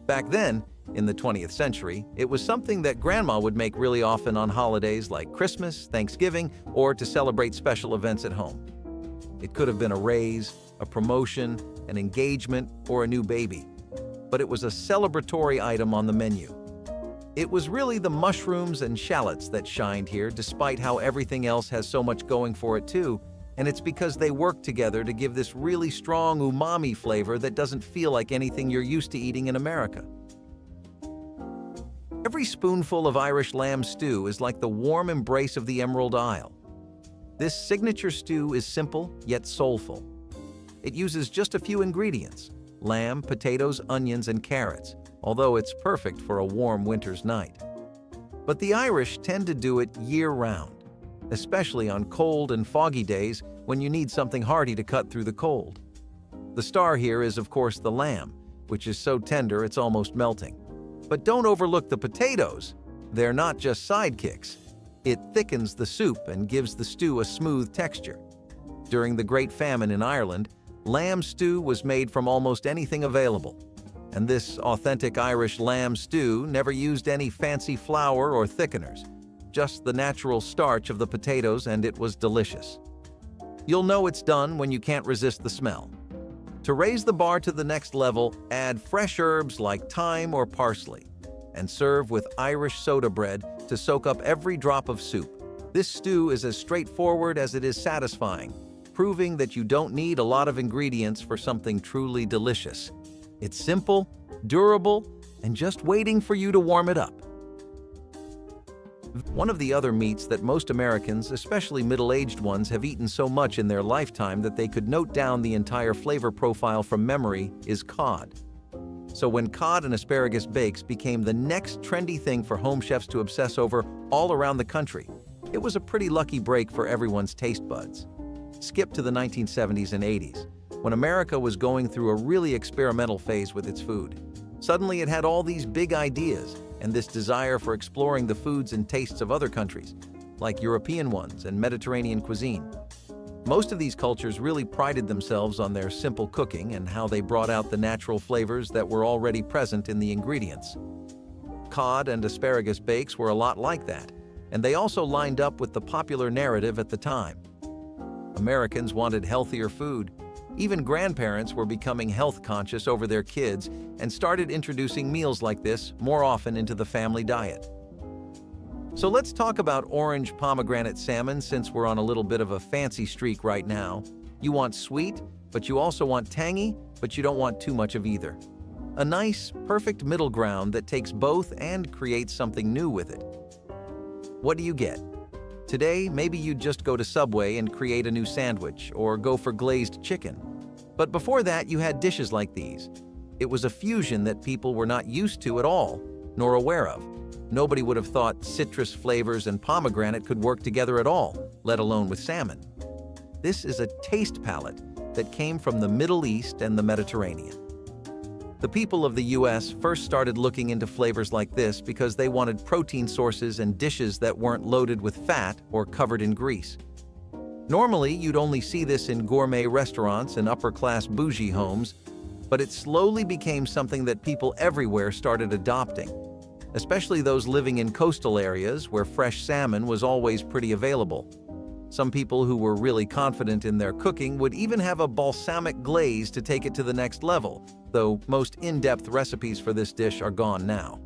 Back then, in the 20th century, it was something that Grandma would make really often on holidays like Christmas, Thanksgiving, or to celebrate special events at home. It could have been a raise, a promotion, an engagement, or a new baby. But it was a celebratory item on the menu. It was really the mushrooms and shallots that shined here, despite how everything else has so much going for it too, and it's because they work together to give this really strong umami flavor that doesn't feel like anything you're used to eating in America. Every spoonful of Irish lamb stew is like the warm embrace of the Emerald Isle. This signature stew is simple yet soulful. It uses just a few ingredients: lamb, potatoes, onions, and carrots, although it's perfect for a warm winter's night. But the Irish tend to do it year-round, especially on cold and foggy days when you need something hearty to cut through the cold. The star here is, of course, the lamb, which is so tender it's almost melting. But don't overlook the potatoes. They're not just sidekicks. It thickens the soup and gives the stew a smooth texture. During the Great Famine in Ireland, lamb stew was made from almost anything available. And this authentic Irish lamb stew never used any fancy flour or thickeners, just the natural starch of the potatoes, and it was delicious. You'll know it's done when you can't resist the smell. To raise the bar to the next level, add fresh herbs like thyme or parsley, and serve with Irish soda bread to soak up every drop of soup. This stew is as straightforward as it is satisfying, proving that you don't need a lot of ingredients for something truly delicious. It's simple, durable, and just waiting for you to warm it up. One of the other meats that most Americans, especially middle-aged ones, have eaten so much in their lifetime that they could note down the entire flavor profile from memory is cod. So when cod and asparagus bakes became the next trendy thing for home chefs to obsess over all around the country, it was a pretty lucky break for everyone's taste buds. Skip to the 1970s and 80s, when America was going through a really experimental phase with its food. Suddenly it had all these big ideas and this desire for exploring the foods and tastes of other countries, like European ones and Mediterranean cuisine. Most of these cultures really prided themselves on their simple cooking and how they brought out the natural flavors that were already present in the ingredients. Cod and asparagus bakes were a lot like that, and they also lined up with the popular narrative at the time. Americans wanted healthier food. Even grandparents were becoming health conscious over their kids and started introducing meals like this more often into the family diet. So let's talk about orange pomegranate salmon, since we're on a little bit of a fancy streak right now. You want sweet, but you also want tangy, but you don't want too much of either. A nice, perfect middle ground that takes both and creates something new with it. What do you get? Today, maybe you'd just go to Subway and create a new sandwich, or go for glazed chicken. But before that, you had dishes like these. It was a fusion that people were not used to at all, nor aware of. Nobody would have thought citrus flavors and pomegranate could work together at all, let alone with salmon. This is a taste palette that came from the Middle East and the Mediterranean. The people of the US first started looking into flavors like this because they wanted protein sources and dishes that weren't loaded with fat or covered in grease. Normally, you'd only see this in gourmet restaurants and upper-class bougie homes, but it slowly became something that people everywhere started adopting, especially those living in coastal areas where fresh salmon was always pretty available. Some people who were really confident in their cooking would even have a balsamic glaze to take it to the next level, though most in-depth recipes for this dish are gone now.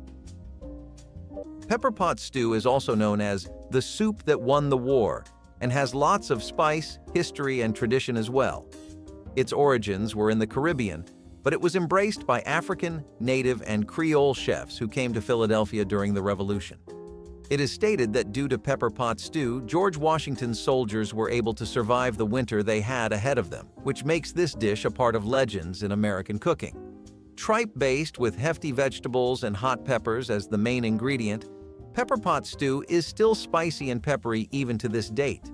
Pepperpot stew is also known as the soup that won the war and has lots of spice, history, and tradition as well. Its origins were in the Caribbean, but it was embraced by African, Native, and Creole chefs who came to Philadelphia during the Revolution. It is stated that due to Pepperpot stew, George Washington's soldiers were able to survive the winter they had ahead of them, which makes this dish a part of legends in American cooking. Tripe-based with hefty vegetables and hot peppers as the main ingredient, Pepperpot stew is still spicy and peppery even to this date.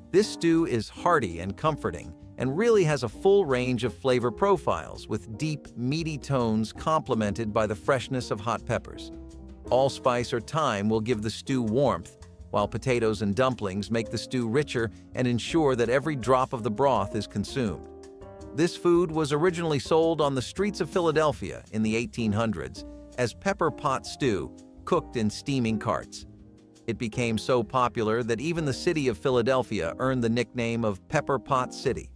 This stew is hearty and comforting, and really has a full range of flavor profiles with deep, meaty tones complemented by the freshness of hot peppers. Allspice or thyme will give the stew warmth, while potatoes and dumplings make the stew richer and ensure that every drop of the broth is consumed. This food was originally sold on the streets of Philadelphia in the 1800s as pepperpot stew, cooked in steaming carts. It became so popular that even the city of Philadelphia earned the nickname of Pepperpot City.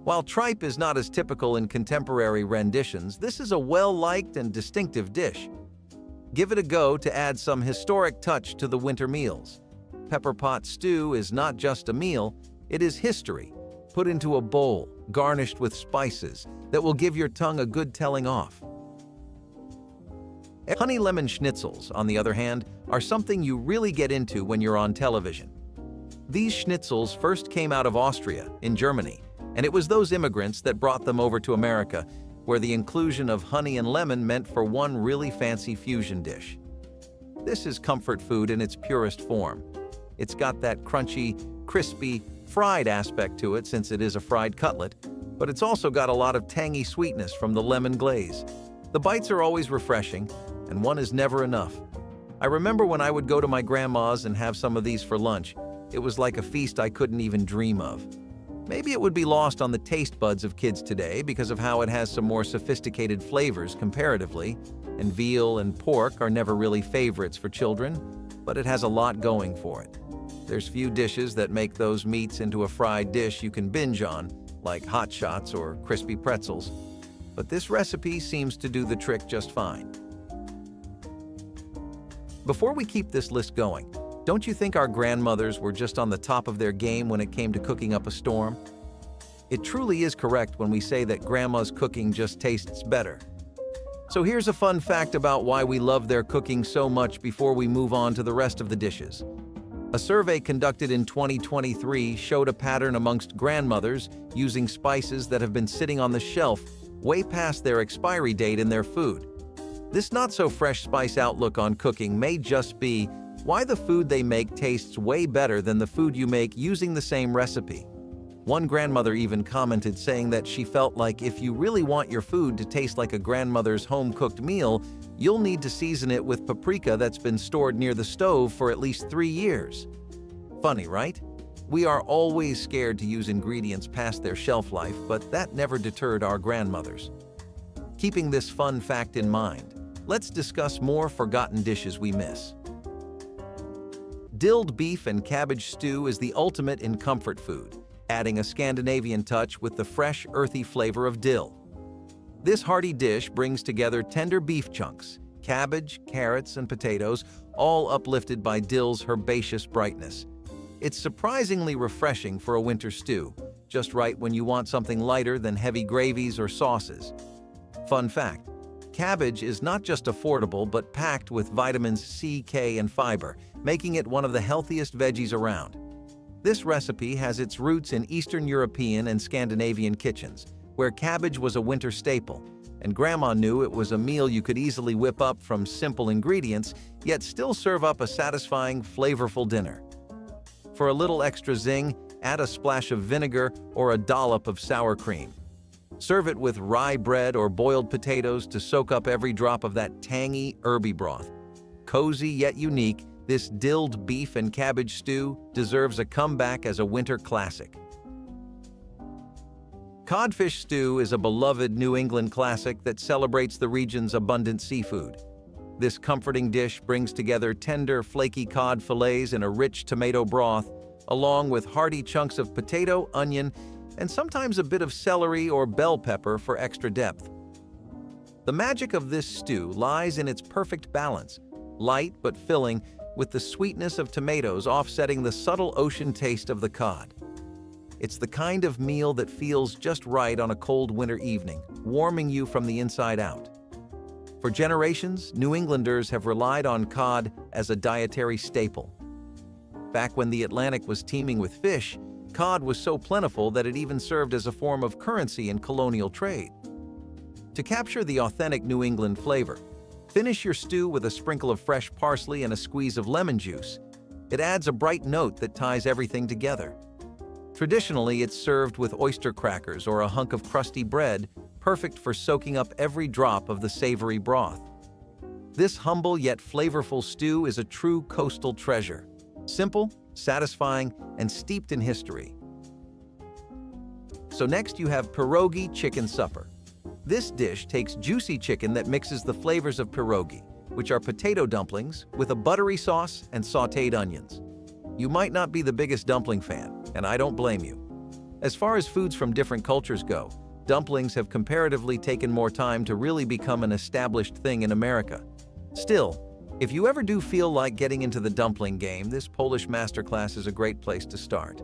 While tripe is not as typical in contemporary renditions, this is a well-liked and distinctive dish. Give it a go to add some historic touch to the winter meals. Pepperpot stew is not just a meal, it is history, put into a bowl, garnished with spices that will give your tongue a good telling off. Honey lemon schnitzels, on the other hand, are something you really get into when you're on television. These schnitzels first came out of Austria, in Germany, and it was those immigrants that brought them over to America, where the inclusion of honey and lemon meant for one really fancy fusion dish. This is comfort food in its purest form. It's got that crunchy, crispy, fried aspect to it since it is a fried cutlet, but it's also got a lot of tangy sweetness from the lemon glaze. The bites are always refreshing, and one is never enough. I remember when I would go to my grandma's and have some of these for lunch. It was like a feast I couldn't even dream of. Maybe it would be lost on the taste buds of kids today because of how it has some more sophisticated flavors comparatively, and veal and pork are never really favorites for children, but it has a lot going for it. There's few dishes that make those meats into a fried dish you can binge on, like hot shots or crispy pretzels. But this recipe seems to do the trick just fine. Before we keep this list going, don't you think our grandmothers were just on the top of their game when it came to cooking up a storm? It truly is correct when we say that grandma's cooking just tastes better. So here's a fun fact about why we love their cooking so much before we move on to the rest of the dishes. A survey conducted in 2023 showed a pattern amongst grandmothers using spices that have been sitting on the shelf way past their expiry date in their food. This not-so-fresh spice outlook on cooking may just be why the food they make tastes way better than the food you make using the same recipe. One grandmother even commented saying that she felt like if you really want your food to taste like a grandmother's home-cooked meal, you'll need to season it with paprika that's been stored near the stove for at least 3 years. Funny, right? We are always scared to use ingredients past their shelf life, but that never deterred our grandmothers. Keeping this fun fact in mind, let's discuss more forgotten dishes we miss. Dilled beef and cabbage stew is the ultimate in comfort food, adding a Scandinavian touch with the fresh, earthy flavor of dill. This hearty dish brings together tender beef chunks, cabbage, carrots, and potatoes, all uplifted by dill's herbaceous brightness. It's surprisingly refreshing for a winter stew, just right when you want something lighter than heavy gravies or sauces. Fun fact: cabbage is not just affordable but packed with vitamins C, K, and fiber, making it one of the healthiest veggies around. This recipe has its roots in Eastern European and Scandinavian kitchens, where cabbage was a winter staple, and Grandma knew it was a meal you could easily whip up from simple ingredients, yet still serve up a satisfying, flavorful dinner. For a little extra zing, add a splash of vinegar or a dollop of sour cream. Serve it with rye bread or boiled potatoes to soak up every drop of that tangy, herby broth. Cozy yet unique, this dilled beef and cabbage stew deserves a comeback as a winter classic. Codfish stew is a beloved New England classic that celebrates the region's abundant seafood. This comforting dish brings together tender, flaky cod fillets in a rich tomato broth, along with hearty chunks of potato, onion, and sometimes a bit of celery or bell pepper for extra depth. The magic of this stew lies in its perfect balance, light but filling, with the sweetness of tomatoes offsetting the subtle ocean taste of the cod. It's the kind of meal that feels just right on a cold winter evening, warming you from the inside out. For generations, New Englanders have relied on cod as a dietary staple. Back when the Atlantic was teeming with fish, cod was so plentiful that it even served as a form of currency in colonial trade. To capture the authentic New England flavor, finish your stew with a sprinkle of fresh parsley and a squeeze of lemon juice. It adds a bright note that ties everything together. Traditionally, it's served with oyster crackers or a hunk of crusty bread, perfect for soaking up every drop of the savory broth. This humble yet flavorful stew is a true coastal treasure. Simple, satisfying, and steeped in history. So next you have Perogi chicken supper. This dish takes juicy chicken that mixes the flavors of pierogi, which are potato dumplings, with a buttery sauce and sautéed onions. You might not be the biggest dumpling fan, and I don't blame you. As far as foods from different cultures go, dumplings have comparatively taken more time to really become an established thing in America. Still, if you ever do feel like getting into the dumpling game, this Polish masterclass is a great place to start.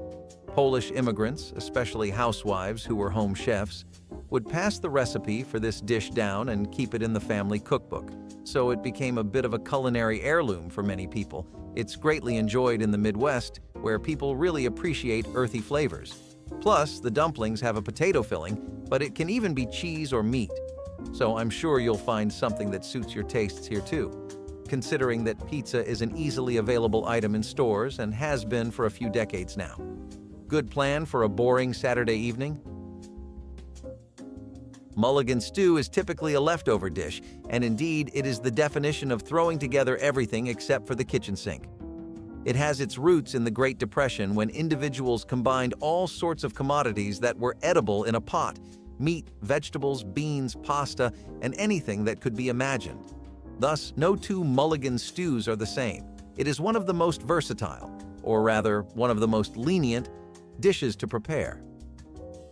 Polish immigrants, especially housewives who were home chefs, would pass the recipe for this dish down and keep it in the family cookbook, so it became a bit of a culinary heirloom for many people. It's greatly enjoyed in the Midwest, where people really appreciate earthy flavors. Plus, the dumplings have a potato filling, but it can even be cheese or meat. So I'm sure you'll find something that suits your tastes here too, considering that pizza is an easily available item in stores and has been for a few decades now. Good plan for a boring Saturday evening? Mulligan stew is typically a leftover dish, and indeed, it is the definition of throwing together everything except for the kitchen sink. It has its roots in the Great Depression when individuals combined all sorts of commodities that were edible in a pot: meat, vegetables, beans, pasta, and anything that could be imagined. Thus, no two Mulligan stews are the same. It is one of the most versatile, or rather, one of the most lenient, dishes to prepare.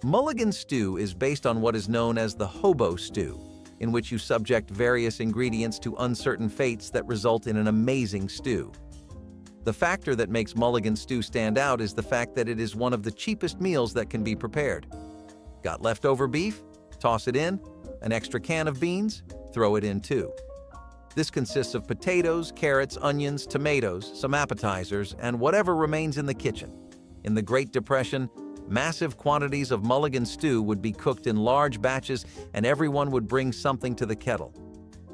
Mulligan stew is based on what is known as the hobo stew, in which you subject various ingredients to uncertain fates that result in an amazing stew. The factor that makes Mulligan stew stand out is the fact that it is one of the cheapest meals that can be prepared. Got leftover beef? Toss it in. An extra can of beans? Throw it in too. This consists of potatoes, carrots, onions, tomatoes, some appetizers, and whatever remains in the kitchen. In the Great Depression, massive quantities of Mulligan stew would be cooked in large batches and everyone would bring something to the kettle.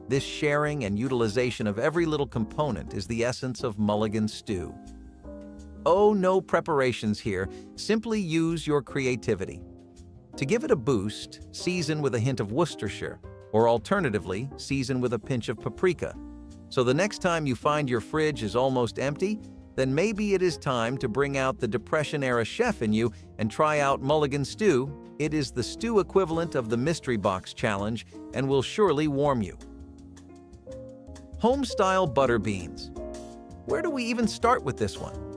This sharing and utilization of every little component is the essence of Mulligan stew. Oh, no preparations here, simply use your creativity. To give it a boost, season with a hint of Worcestershire, or alternatively, season with a pinch of paprika. So the next time you find your fridge is almost empty, then maybe it is time to bring out the Depression-era chef in you and try out Mulligan stew. It is the stew equivalent of the Mystery Box Challenge and will surely warm you. Home-style butter beans. Where do we even start with this one?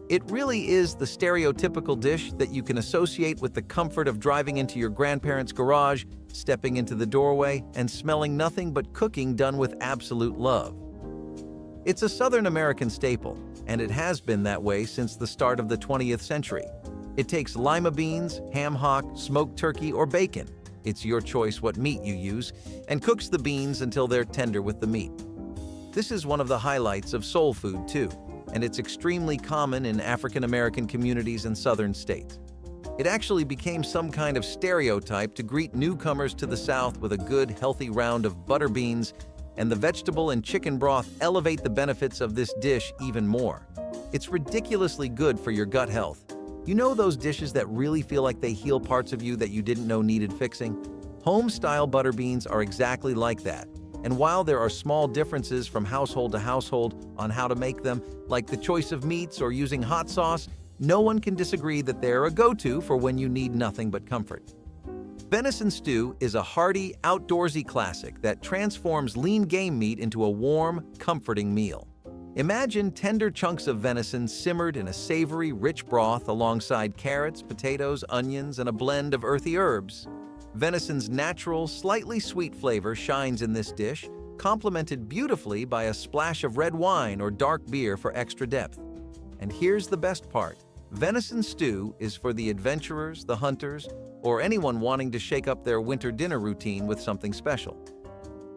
It really is the stereotypical dish that you can associate with the comfort of driving into your grandparents' garage, stepping into the doorway, and smelling nothing but cooking done with absolute love. It's a Southern American staple, and it has been that way since the start of the 20th century. It takes lima beans, ham hock, smoked turkey, or bacon. It's your choice what meat you use, and cooks the beans until they're tender with the meat. This is one of the highlights of soul food too, and it's extremely common in African American communities in southern states. It actually became some kind of stereotype to greet newcomers to the South with a good, healthy round of butter beans, and the vegetable and chicken broth elevate the benefits of this dish even more. It's ridiculously good for your gut health. You know those dishes that really feel like they heal parts of you that you didn't know needed fixing? Home-style butter beans are exactly like that. And while there are small differences from household to household on how to make them, like the choice of meats or using hot sauce, no one can disagree that they're a go-to for when you need nothing but comfort. Venison stew is a hearty, outdoorsy classic that transforms lean game meat into a warm, comforting meal. Imagine tender chunks of venison simmered in a savory, rich broth alongside carrots, potatoes, onions, and a blend of earthy herbs. Venison's natural, slightly sweet flavor shines in this dish, complemented beautifully by a splash of red wine or dark beer for extra depth. And here's the best part. Venison stew is for the adventurers, the hunters, or anyone wanting to shake up their winter dinner routine with something special.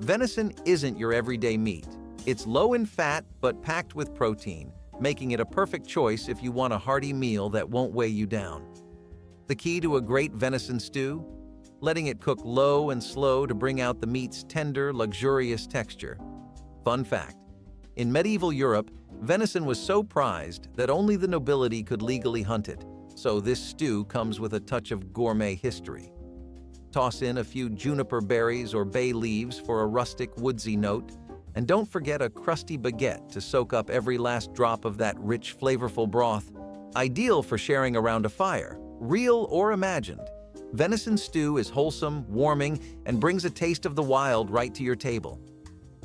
Venison isn't your everyday meat. It's low in fat but packed with protein, making it a perfect choice if you want a hearty meal that won't weigh you down. The key to a great venison stew? Letting it cook low and slow to bring out the meat's tender, luxurious texture. Fun fact: in medieval Europe, venison was so prized that only the nobility could legally hunt it, so this stew comes with a touch of gourmet history. Toss in a few juniper berries or bay leaves for a rustic, woodsy note, and don't forget a crusty baguette to soak up every last drop of that rich, flavorful broth. Ideal for sharing around a fire, real or imagined. Venison stew is wholesome, warming, and brings a taste of the wild right to your table.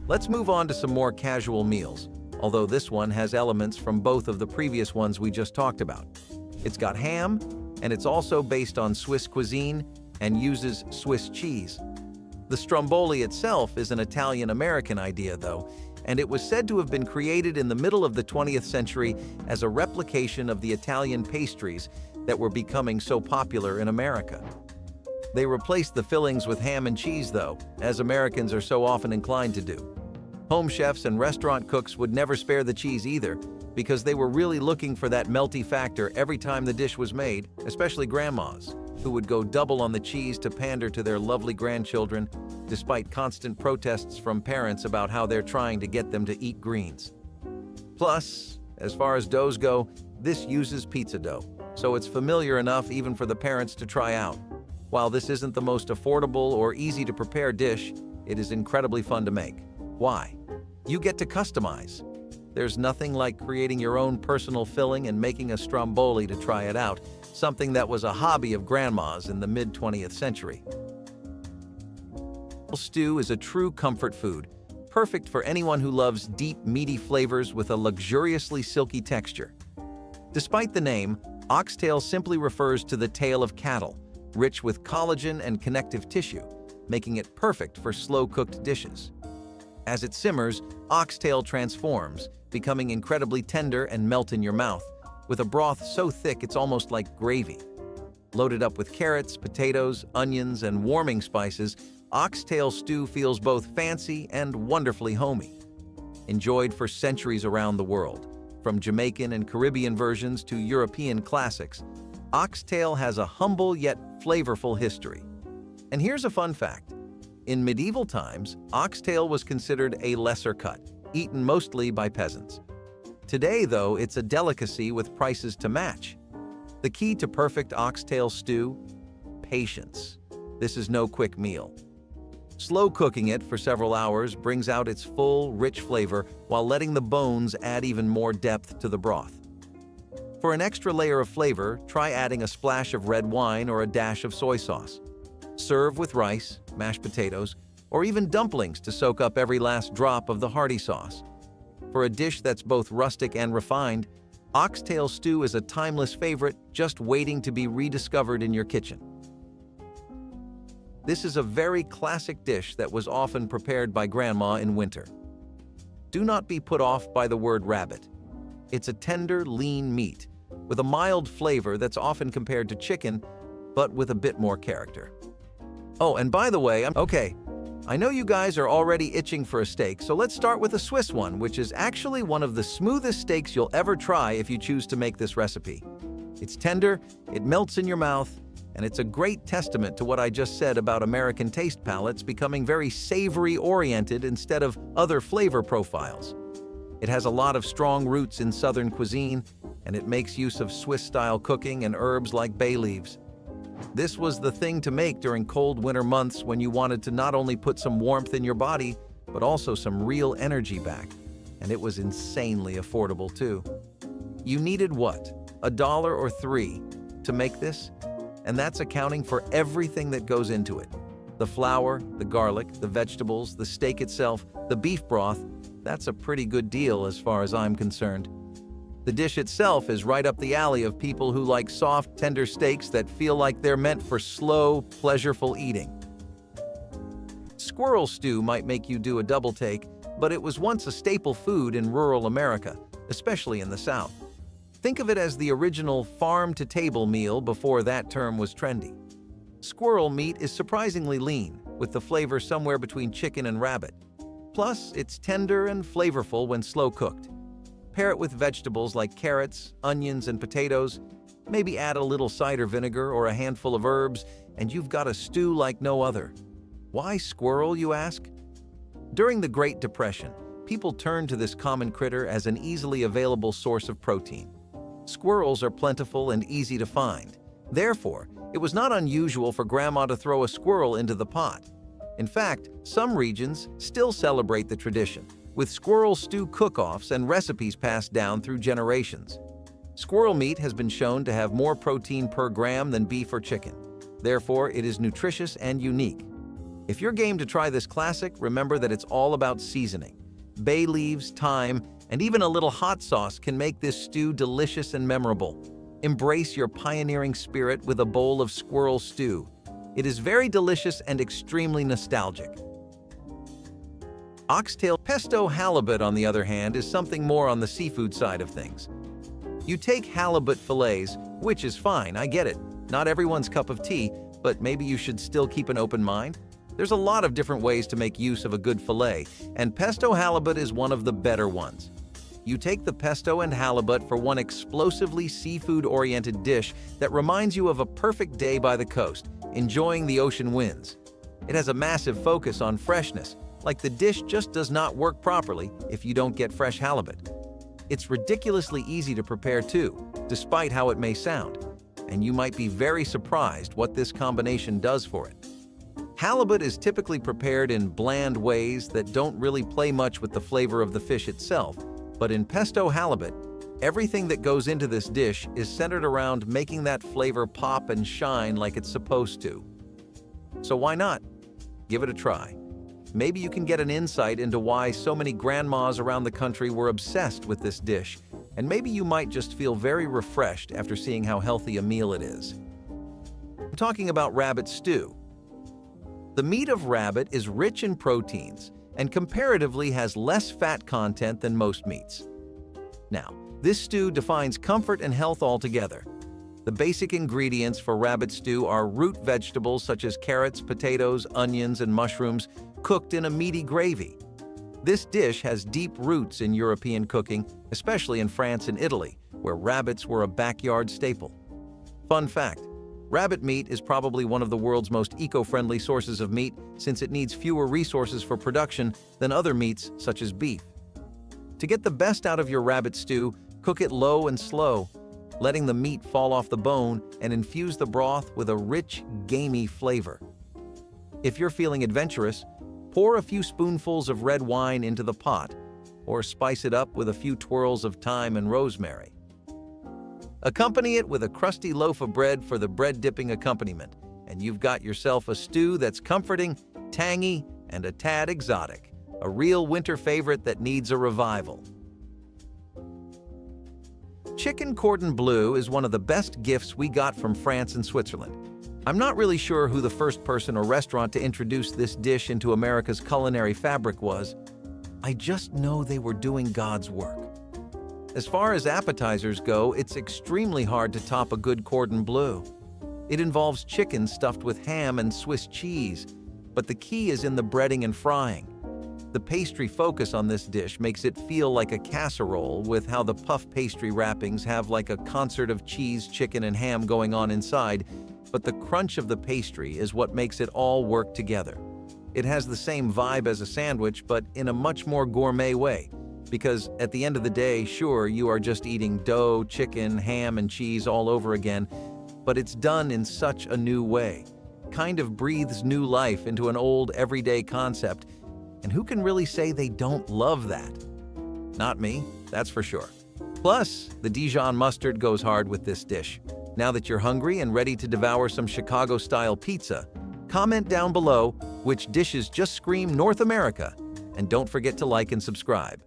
Let's move on to some more casual meals, although this one has elements from both of the previous ones we just talked about. It's got ham, and it's also based on Swiss cuisine and uses Swiss cheese. The stromboli itself is an Italian-American idea, though, and it was said to have been created in the middle of the 20th century as a replication of the Italian pastries that were becoming so popular in America. They replaced the fillings with ham and cheese, though, as Americans are so often inclined to do. Home chefs and restaurant cooks would never spare the cheese either, because they were really looking for that melty factor every time the dish was made, especially grandmas, who would go double on the cheese to pander to their lovely grandchildren, despite constant protests from parents about how they're trying to get them to eat greens. Plus, as far as doughs go, this uses pizza dough, so it's familiar enough even for the parents to try out. While this isn't the most affordable or easy to prepare dish, it is incredibly fun to make. Why? You get to customize. There's nothing like creating your own personal filling and making a stromboli to try it out, something that was a hobby of grandmas in the mid-20th century. Stew is a true comfort food, perfect for anyone who loves deep, meaty flavors with a luxuriously silky texture. Despite the name, oxtail simply refers to the tail of cattle, rich with collagen and connective tissue, making it perfect for slow-cooked dishes. As it simmers, oxtail transforms, becoming incredibly tender and melt in your mouth, with a broth so thick it's almost like gravy. Loaded up with carrots, potatoes, onions, and warming spices, oxtail stew feels both fancy and wonderfully homey. Enjoyed for centuries around the world, from Jamaican and Caribbean versions to European classics, oxtail has a humble yet flavorful history. And here's a fun fact. In medieval times, oxtail was considered a lesser cut, eaten mostly by peasants. Today, though, it's a delicacy with prices to match. The key to perfect oxtail stew? Patience. This is no quick meal. Slow cooking it for several hours brings out its full, rich flavor while letting the bones add even more depth to the broth. For an extra layer of flavor, try adding a splash of red wine or a dash of soy sauce. Serve with rice, mashed potatoes, or even dumplings to soak up every last drop of the hearty sauce. For a dish that's both rustic and refined, oxtail stew is a timeless favorite just waiting to be rediscovered in your kitchen. This is a very classic dish that was often prepared by Grandma in winter. Do not be put off by the word rabbit. It's a tender, lean meat with a mild flavor that's often compared to chicken, but with a bit more character. Oh, and by the way, I know you guys are already itching for a steak, so let's start with a Swiss one, which is actually one of the smoothest steaks you'll ever try if you choose to make this recipe. It's tender, it melts in your mouth, and it's a great testament to what I just said about American taste palates becoming very savory-oriented instead of other flavor profiles. It has a lot of strong roots in Southern cuisine, and it makes use of Swiss-style cooking and herbs like bay leaves. This was the thing to make during cold winter months when you wanted to not only put some warmth in your body, but also some real energy back. And it was insanely affordable too. You needed what? $1 or $3 to make this? And that's accounting for everything that goes into it. The flour, the garlic, the vegetables, the steak itself, the beef broth. That's a pretty good deal as far as I'm concerned. The dish itself is right up the alley of people who like soft, tender steaks that feel like they're meant for slow, pleasureful eating. Squirrel stew might make you do a double take, but it was once a staple food in rural America, especially in the South. Think of it as the original farm-to-table meal before that term was trendy. Squirrel meat is surprisingly lean, with the flavor somewhere between chicken and rabbit. Plus, it's tender and flavorful when slow-cooked. Pair it with vegetables like carrots, onions, and potatoes. Maybe add a little cider vinegar or a handful of herbs, and you've got a stew like no other. Why squirrel, you ask? During the Great Depression, people turned to this common critter as an easily available source of protein. Squirrels are plentiful and easy to find. Therefore, it was not unusual for Grandma to throw a squirrel into the pot. In fact, some regions still celebrate the tradition, with squirrel stew cook-offs and recipes passed down through generations. Squirrel meat has been shown to have more protein per gram than beef or chicken. Therefore, it is nutritious and unique. If you're game to try this classic, remember that it's all about seasoning. Bay leaves, thyme, and even a little hot sauce can make this stew delicious and memorable. Embrace your pioneering spirit with a bowl of squirrel stew. It is very delicious and extremely nostalgic. Oxtail pesto halibut, on the other hand, is something more on the seafood side of things. You take halibut fillets, which is fine, I get it. Not everyone's cup of tea, but maybe you should still keep an open mind. There's a lot of different ways to make use of a good fillet, and pesto halibut is one of the better ones. You take the pesto and halibut for one explosively seafood-oriented dish that reminds you of a perfect day by the coast, enjoying the ocean winds. It has a massive focus on freshness, like the dish just does not work properly if you don't get fresh halibut. It's ridiculously easy to prepare too, despite how it may sound, and you might be very surprised what this combination does for it. Halibut is typically prepared in bland ways that don't really play much with the flavor of the fish itself, but in pesto halibut, everything that goes into this dish is centered around making that flavor pop and shine like it's supposed to. So why not? Give it a try. Maybe you can get an insight into why so many grandmas around the country were obsessed with this dish, and maybe you might just feel very refreshed after seeing how healthy a meal it is. I'm talking about rabbit stew. The meat of rabbit is rich in proteins and comparatively has less fat content than most meats. Now, this stew defines comfort and health altogether. The basic ingredients for rabbit stew are root vegetables such as carrots, potatoes, onions, and mushrooms cooked in a meaty gravy. This dish has deep roots in European cooking, especially in France and Italy, where rabbits were a backyard staple. Fun fact: rabbit meat is probably one of the world's most eco-friendly sources of meat since it needs fewer resources for production than other meats such as beef. To get the best out of your rabbit stew, cook it low and slow, letting the meat fall off the bone and infuse the broth with a rich, gamey flavor. If you're feeling adventurous, pour a few spoonfuls of red wine into the pot, or spice it up with a few twirls of thyme and rosemary. Accompany it with a crusty loaf of bread for the bread-dipping accompaniment, and you've got yourself a stew that's comforting, tangy, and a tad exotic, a real winter favorite that needs a revival. Chicken cordon bleu is one of the best gifts we got from France and Switzerland. I'm not really sure who the first person or restaurant to introduce this dish into America's culinary fabric was. I just know they were doing God's work. As far as appetizers go, it's extremely hard to top a good cordon bleu. It involves chicken stuffed with ham and Swiss cheese, but the key is in the breading and frying. The pastry focus on this dish makes it feel like a casserole, with how the puff pastry wrappings have like a concert of cheese, chicken, and ham going on inside, but the crunch of the pastry is what makes it all work together. It has the same vibe as a sandwich, but in a much more gourmet way. Because at the end of the day, sure, you are just eating dough, chicken, ham, and cheese all over again, but it's done in such a new way. Kind of breathes new life into an old, everyday concept. And who can really say they don't love that? Not me, that's for sure. Plus, the Dijon mustard goes hard with this dish. Now that you're hungry and ready to devour some Chicago-style pizza, comment down below which dishes just scream North America, and don't forget to like and subscribe.